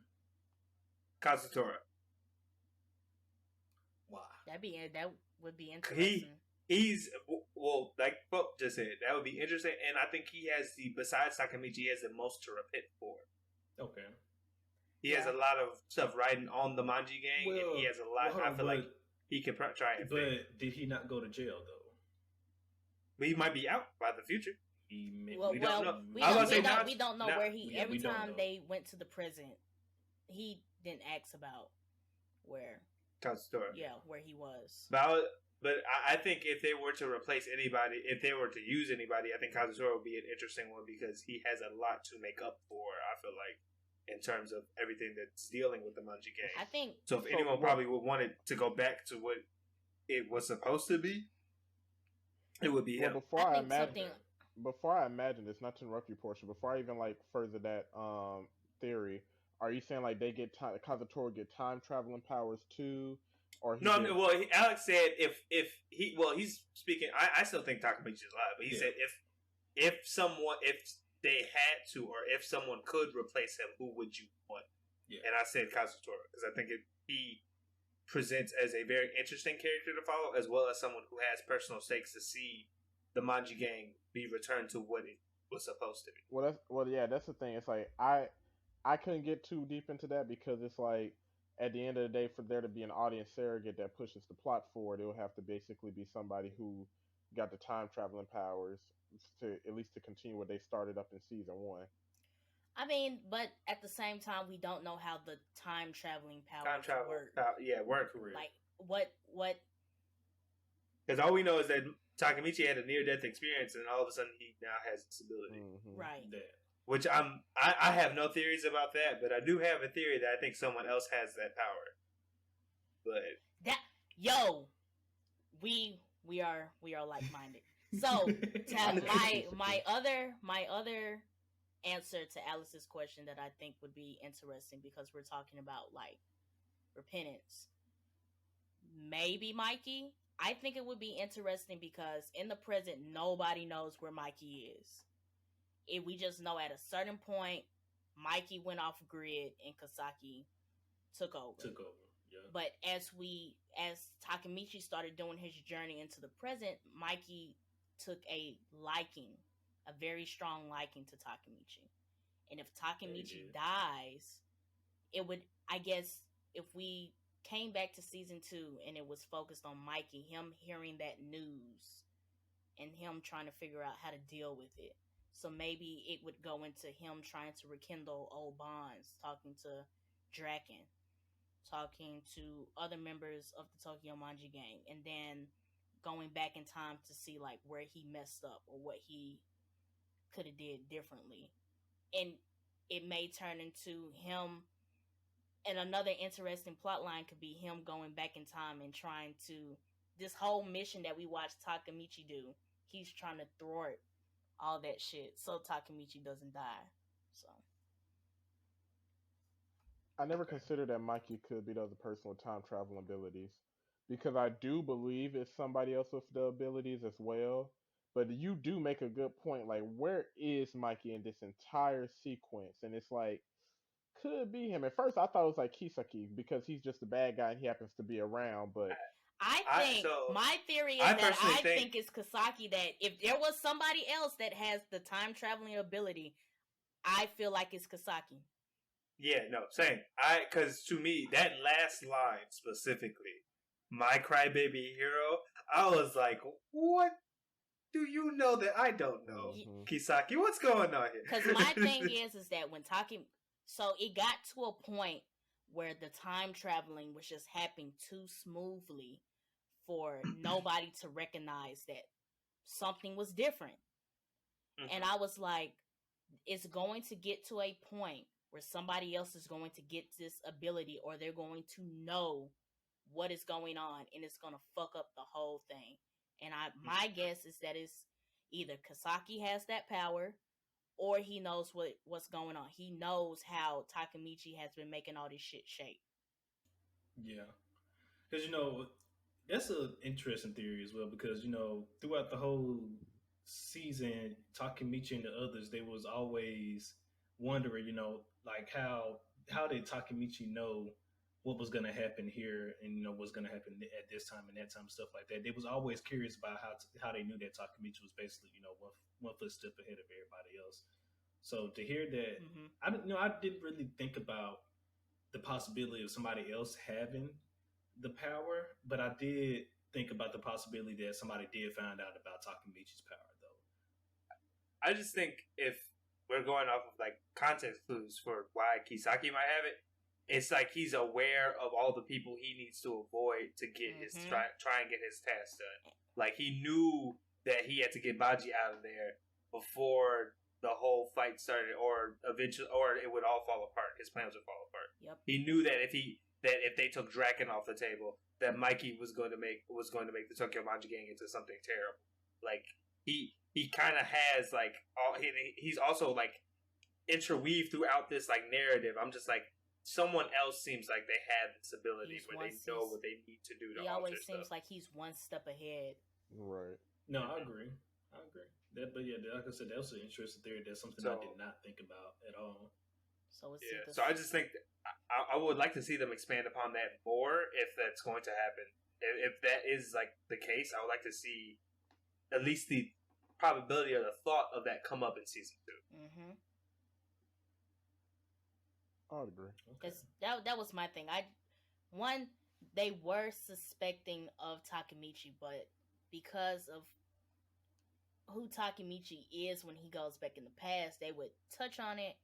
Kazutora. Why? That would be interesting. He's like Pope just said, that would be interesting, and I think he has besides Takemichi, he has the most to repent for. Okay. He has a lot of stuff riding on the Manji gang, and he has a lot. I feel like he can try and. But did he not go to jail though? But he might be out by the future. We don't know where he. Every time they went to the prison, he didn't ask about where. Kazutora. Yeah, where he was. But I think if they were to replace anybody, if they were to use anybody, I think Kazutora would be an interesting one because he has a lot to make up for. I feel like. In terms of everything that's dealing with the Manji gang. I think so. If anyone probably would want it to go back to what it was supposed to be, it would be him. Before I imagine this, not to interrupt you, Portia, before I even further that theory, are you saying they get Kazutora get time traveling powers too, or Alex said if he's speaking. I still think Takemichi's alive, but he said if they had to, or if someone could replace him, who would you want? Yeah. And I said Kazutora because I think he presents as a very interesting character to follow, as well as someone who has personal stakes to see the Manji gang be returned to what it was supposed to be. That's the thing. It's like I couldn't get too deep into that because it's like at the end of the day, for there to be an audience surrogate that pushes the plot forward, it will have to basically be somebody who got the time traveling powers to at least to continue what they started up in season 1. I mean, but at the same time, we don't know how the time traveling powers work. Work for real. Like what? Because all we know is that Takemichi had a near-death experience, and all of a sudden he now has this ability. Mm-hmm. Right. Yeah. Which I have no theories about that, but I do have a theory that I think someone else has that power. But we are like-minded. So my other answer to Alice's question that I think would be interesting, because we're talking about like repentance. Maybe Mikey. I think it would be interesting because in the present nobody knows where Mikey is. We just know at a certain point Mikey went off grid and Kasaki took over. Yeah. But as Takemichi started doing his journey into the present, Mikey took a very strong liking to Takemichi. And if Takemichi dies, it would, I guess, if we came back to season 2 and it was focused on Mikey, him hearing that news and him trying to figure out how to deal with it. So maybe it would go into him trying to rekindle old bonds, talking to Draken, talking to other members of the Tokyo Manji gang, and then going back in time to see like where he messed up or what he could have did differently. And it may turn into him, and another interesting plot line could be him going back in time and trying to, this whole mission that we watched Takemichi do, he's trying to thwart all that shit so Takemichi doesn't die. So I never considered that Mikey could be the other person with time travel abilities, because I do believe it's somebody else with the abilities as well. But you do make a good point. Like, where is Mikey in this entire sequence? And it's like, could be him. At first, I thought it was like Kisaki because he's just a bad guy and he happens to be around. But my theory is I think it's Kasaki, that if there was somebody else that has the time traveling ability, I feel like it's Kasaki. Yeah, no, same. Because to me, that last line specifically, my crybaby hero, I was like, what do you know that I don't know? Mm-hmm. Kisaki, what's going on here? Because my thing is that when so it got to a point where the time traveling was just happening too smoothly for nobody to recognize that something was different. Mm-hmm. And I was like, it's going to get to a point where somebody else is going to get this ability, or they're going to know what is going on, and it's going to fuck up the whole thing. And my guess is that it's either Kasaki has that power, or he knows what's going on. He knows how Takemichi has been making all this shit shake. Yeah. Because, that's an interesting theory as well, because, throughout the whole season, Takemichi and the others, they was always wondering, like how did Takemichi know what was going to happen here and, what's going to happen at this time and that time, stuff like that. They was always curious about how they knew that Takemichi was basically, one footstep ahead of everybody else. So to hear that, mm-hmm. I didn't really think about the possibility of somebody else having the power, but I did think about the possibility that somebody did find out about Takemichi's power, though. I just think if we're going off of like context clues for why Kisaki might have it, it's like he's aware of all the people he needs to avoid to get his try and get his task done. Like he knew that he had to get Baji out of there before the whole fight started, or eventually, or it would all fall apart. His plans would fall apart. Yep. He knew that if they took Draken off the table, that Mikey was going to make the Tokyo Manji gang into something terrible. Like he kind of has like he's also like interweaved throughout this like narrative. I'm just like, someone else seems like they have this ability where they know what they need to do to alter stuff. He always seems like he's one step ahead. Right. No, I agree. But yeah, like I said, that was an interesting theory. That's something I did not think about at all. So So I just think I would like to see them expand upon that more if that's going to happen. If that is like the case, I would like to see at least the probability or the thought of that come up in season 2. Mm-hmm. I would agree. Because that was my thing. They were suspecting of Takemichi, but because of who Takemichi is when he goes back in the past, they would touch on it,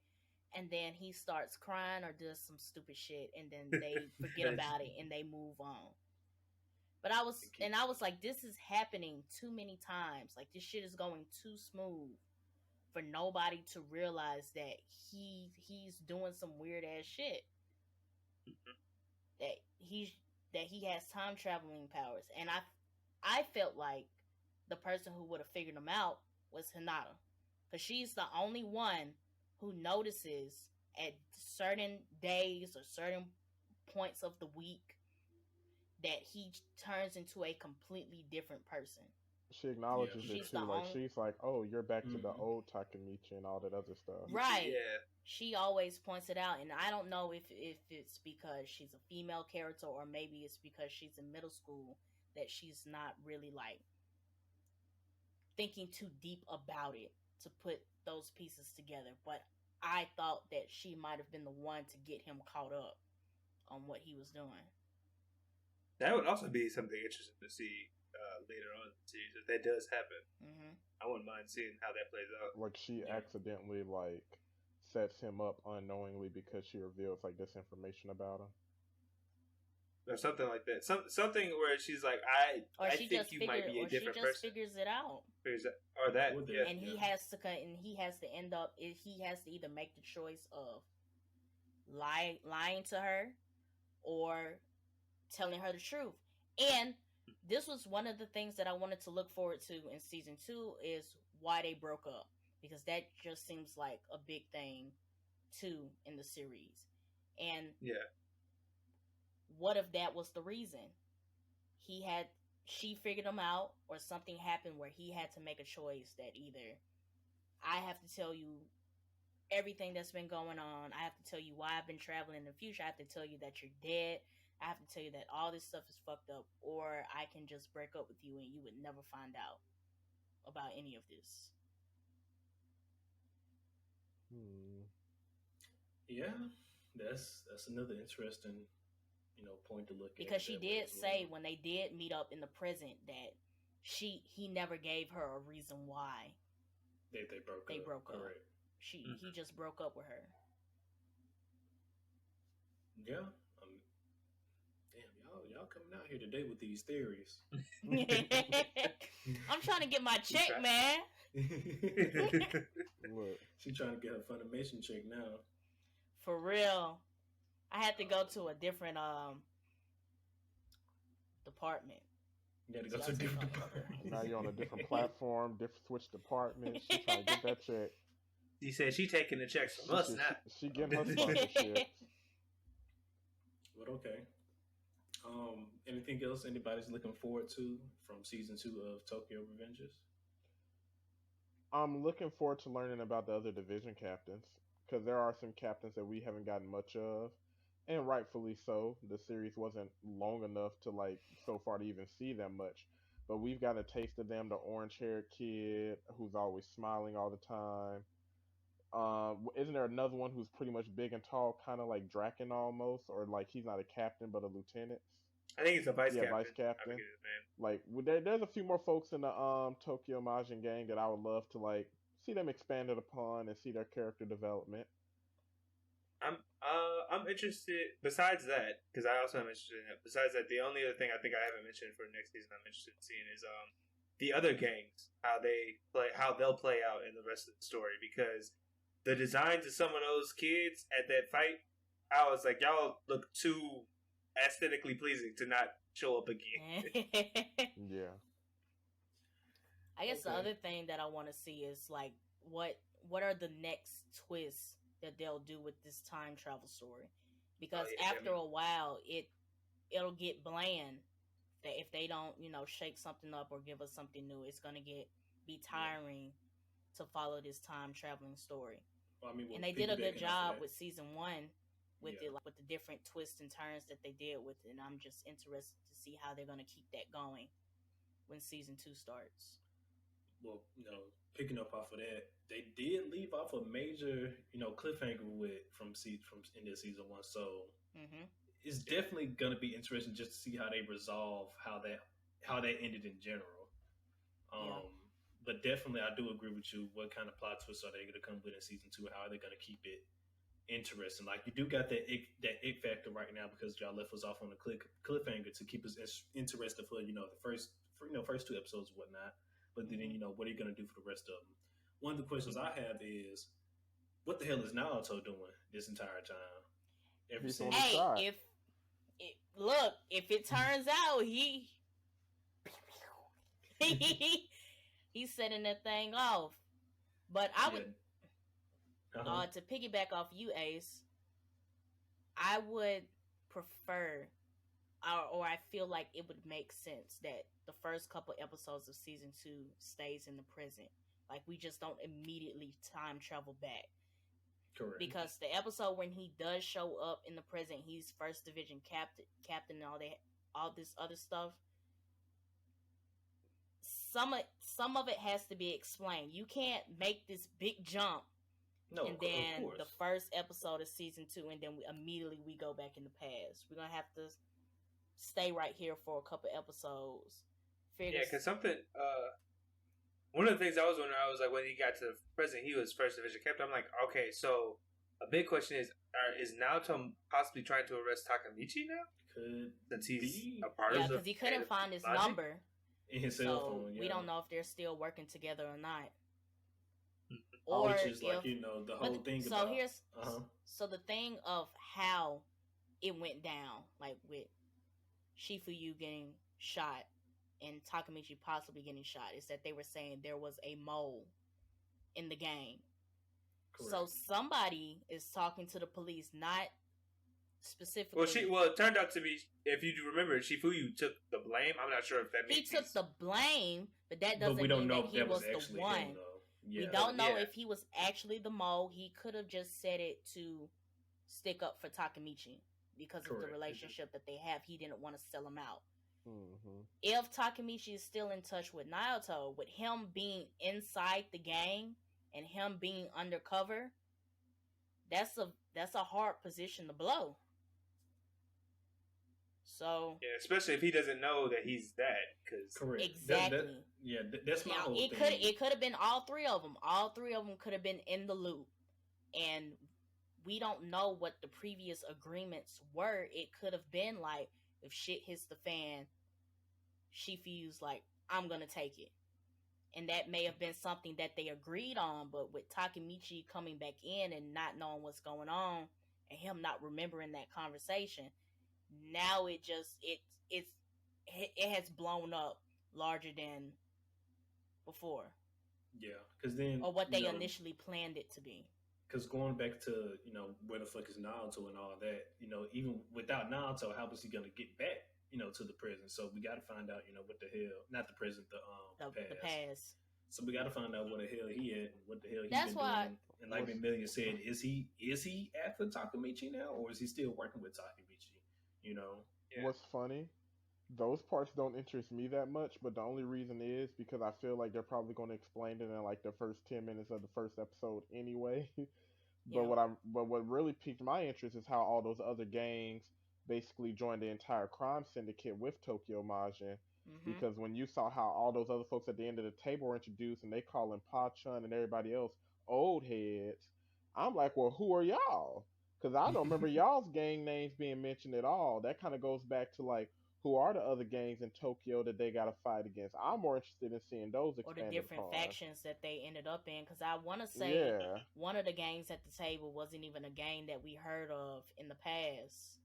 and then he starts crying or does some stupid shit, and then they forget about it and they move on. But I was like, this is happening too many times. Like, this shit is going too smooth for nobody to realize that he's doing some weird ass shit. That he has time traveling powers, and I felt like the person who would have figured him out was Hinata, because she's the only one who notices at certain days or certain points of the week that he turns into a completely different person. She acknowledges it She's too. Like, she's like, "Oh, you're back to the Mm-hmm. old Takemichi and all that other stuff." Right. Yeah. She always points it out, and I don't know if it's because she's a female character or maybe it's because she's in middle school that she's not really like thinking too deep about it to put those pieces together. But I thought that she might have been the one to get him caught up on what he was doing. That would also be something interesting to see later on in the series if that does happen. Mm-hmm. I wouldn't mind seeing how that plays out. Like, she accidentally like sets him up unknowingly because she reveals like this information about him, or something like that. Something where she's like, I think you might be a different person. She just figures it out. Or that, yeah. And he has to end up. He has to either make the choice of lying to her or telling her the truth. And this was one of the things that I wanted to look forward to in season 2 is why they broke up, because that just seems like a big thing too in the series. And what if that was the reason? She figured him out, or something happened where he had to make a choice that either I have to tell you everything that's been going on, I have to tell you why I've been traveling in the future, I have to tell you that you're dead, I have to tell you that all this stuff is fucked up, or I can just break up with you and you would never find out about any of this. Yeah, that's another interesting, point to look at. Because she did say when they did meet up in the present that he never gave her a reason why they broke up. Correct. He just broke up with her. Yeah. Damn, y'all coming out here today with these theories. I'm trying to get my check, man. What? She trying to get her Funimation check now. For real. I had to go to a different department. You gotta go to a different department. Now you're on a different platform, switch departments. She trying to get that check. You said she taking the checks from us now. She getting her sponsorship. But okay. Anything else anybody's looking forward to from season 2 of Toyo Revengers? I'm looking forward to learning about the other division captains, because there are some captains that we haven't gotten much of, and rightfully so. The series wasn't long enough to so far to even see them much, but we've got a taste of them. The orange-haired kid who's always smiling all the time. Isn't there another one who's pretty much big and tall, kind of like Draken almost, or he's not a captain but a lieutenant? I think he's a vice captain. Vice captain. There's a few more folks in the Tokyo Majin gang that I would love to see them expanded upon and see their character development. I'm interested. Besides that, because I also am interested in it. Besides that, the only other thing I think I haven't mentioned for next season I'm interested in seeing is the other gangs, how they'll play out in the rest of the story, because the designs of some of those kids at that fight, I was like, y'all look too aesthetically pleasing to not show up again. Yeah. I guess the other thing that I want to see is what are the next twists that they'll do with this time travel story, because after a while it'll get bland that if they don't shake something up or give us something new, it's gonna be tiring to follow this time traveling story. Well, and they did a good job with season 1 with it, with the different twists and turns that they did with it, and I'm just interested to see how they're gonna keep that going when season 2 starts. well, picking up off of that, they did leave off a major, cliffhanger from in this season 1. So it's definitely gonna be interesting just to see how they resolve how that ended in general. But definitely, I do agree with you. What kind of plot twists are they going to come with in season 2? How are they going to keep it interesting? Like, you do got that ick factor right now because y'all left us off on a cliffhanger to keep us interested for the first 2 episodes and whatnot. But then what are you going to do for the rest of them? One of the questions I have is, what the hell is Naruto doing this entire time? Hey, if it turns out he's setting that thing off. But I would, to piggyback off you, Ace, I would prefer, or I feel like it would make sense that the first couple episodes of season 2 stays in the present. Like, we just don't immediately time travel back. Correct. Because the episode when he does show up in the present, he's first division captain and all this other stuff. Some of it has to be explained. You can't make this big jump, and then the first episode of season 2, and then we go back in the past. We're gonna have to stay right here for a couple episodes. Because one of the things I was wondering, I was like, when he got to the present, he was first division captain. I'm like, okay, so a big question is Naruto possibly trying to arrest Takemichi now? Since he's a part of the... because he couldn't find his number. In his cell phone, we don't know if they're still working together or not. Or which is like, the whole thing about... So the thing of how it went down, like with Shifuyu getting shot and Takemichi possibly getting shot, is that they were saying there was a mole in the game. Correct. So somebody is talking to the police, not specifically. Well, it turned out to be, if you remember, Shifuyu took the blame. I'm not sure if that means he took the blame, but that doesn't mean that he was the one. We don't know if he was actually the mole. He could have just said it to stick up for Takemichi because of the relationship that they have. He didn't want to sell him out. If Takemichi is still in touch with Naruto, with him being inside the gang and him being undercover, that's a hard position to blow. So especially if he doesn't know that he's that. Correct. Exactly. That's my whole thing. It could have been all three of them. All three of them could have been in the loop, and we don't know what the previous agreements were. It could have been like, if shit hits the fan, Shifuyu's like, I'm gonna take it. And that may have been something that they agreed on, but with Takemichi coming back in and not knowing what's going on, and him not remembering that conversation, now it has blown up larger than before. Yeah, because then... Or what they initially planned it to be. Because going back to, where the fuck is Naruto and all that, even without Naruto, how was he going to get back, to the prison? So we got to find out, what the hell, not the prison, the past. So we got to find out what the hell he at and what the hell he's been doing. And like Million said, is he after Takemichi now, or is he still working with Takemichi? What's funny, those parts don't interest me that much, but the only reason is because I feel like they're probably going to explain it in like the first 10 minutes of the first episode anyway. But what really piqued my interest is how all those other gangs basically joined the entire crime syndicate with Tokyo Majin. Because when you saw how all those other folks at the end of the table were introduced and they call him Pa-chun and everybody else old heads, I'm like, well, who are y'all? Because I don't remember y'all's gang names being mentioned at all. That kind of goes back to like, who are the other gangs in Tokyo that they got to fight against? I'm more interested in seeing those expanded or the different factions that they ended up in. Because I want to say one of the gangs at the table wasn't even a gang that we heard of in the past.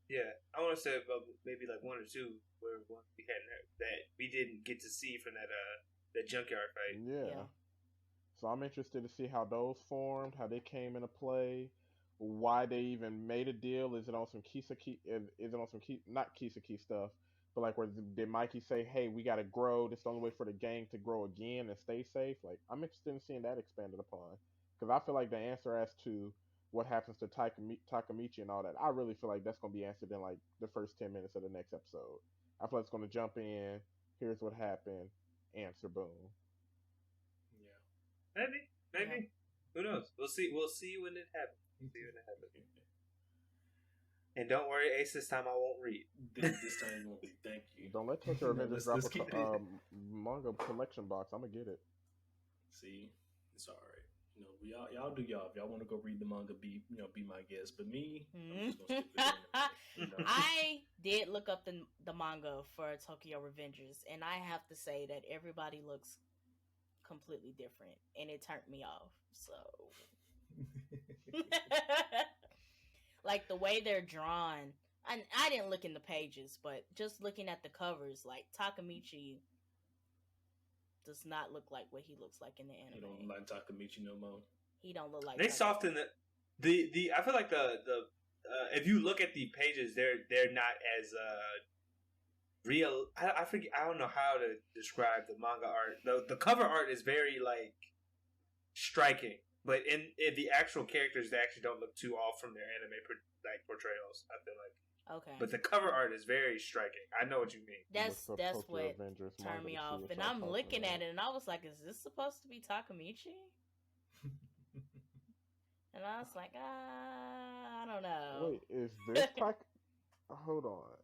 Yeah, I want to say about maybe like one or two where we had that we didn't get to see from that junkyard fight. Yeah. So I'm interested to see how those formed, how they came into play, why they even made a deal. Is it on some Kisaki? Is it on some not Kisaki stuff, but like, where did Mikey say, "Hey, we got to grow. This is the only way for the gang to grow again and stay safe"? Like, I'm interested in seeing that expanded upon, because I feel like the answer as to what happens to Takemichi and all that, I really feel like that's going to be answered in like the first 10 minutes of the next episode. I feel like it's going to jump in. Here's what happened. answer boom. Yeah. Maybe. Yeah. Who knows? We'll see when it happens. And don't worry, Ace, this time I won't read. This time you won't read. Thank you. Don't let Toyo Revengers drop a manga collection box. I'm gonna get it. See, it's all right. You know, y'all do y'all. If y'all want to go read the manga, be my guest. But me, I'm just gonna stick with it. I did look up the manga for Toyo Revengers, and I have to say that everybody looks completely different, and it turned me off. So. Like the way they're drawn, I didn't look in the pages, but just looking at the covers, like Takemichi does not look like what he looks like in the anime. You don't like Takemichi no more. He don't look like. They soften the. I feel like the if you look at the pages, they're not as real. I forget. I don't know how to describe the manga art. The cover art is very like striking. But in the actual characters, they actually don't look too off from their anime portrayals. I feel like. Okay. But the cover art is very striking. I know what you mean. That's what turned me off. And I'm looking at it, and I was like, "Is this supposed to be Takemichi?" And I was like, I don't know. Wait, is this Hold on.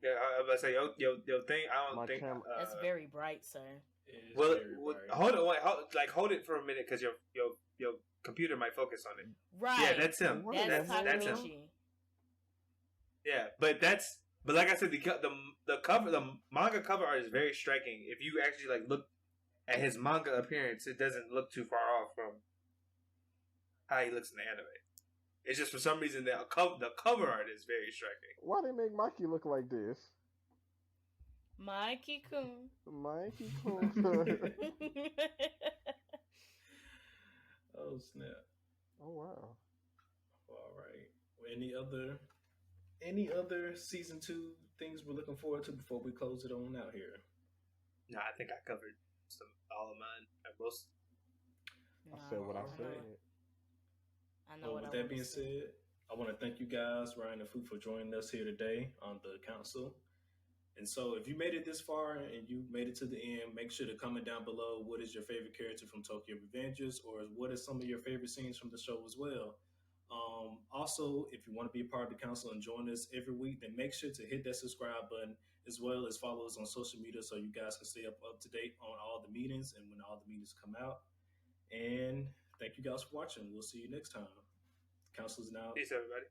Yeah, I was about to say, yo thing. I don't think that's very bright, sir. Well, hold it for a minute because your computer might focus on it. Right. Yeah, that's him. That's him. Yeah, but like I said, the manga cover art is very striking. If you actually like look at his manga appearance, it doesn't look too far off from how he looks in the anime. It's just for some reason the cover art is very striking. Why they make Mikey look like this? Mikey-kun. Oh snap! Oh wow! All right. Any other season 2 things we're looking forward to before we close it on out here? No, I think I covered all of mine. Most. I said what I said. I know. With that being said, I want to thank you guys, Ryun and Food, for joining us here today on the council. And so if you made it this far and you made it to the end, make sure to comment down below what is your favorite character from Toyo Revengers, or what is some of your favorite scenes from the show as well. Also, if you want to be a part of the council and join us every week, then make sure to hit that subscribe button, as well as follow us on social media so you guys can stay up to date on all the meetings and when all the meetings come out. And thank you guys for watching. We'll see you next time. The council is now. Peace, everybody.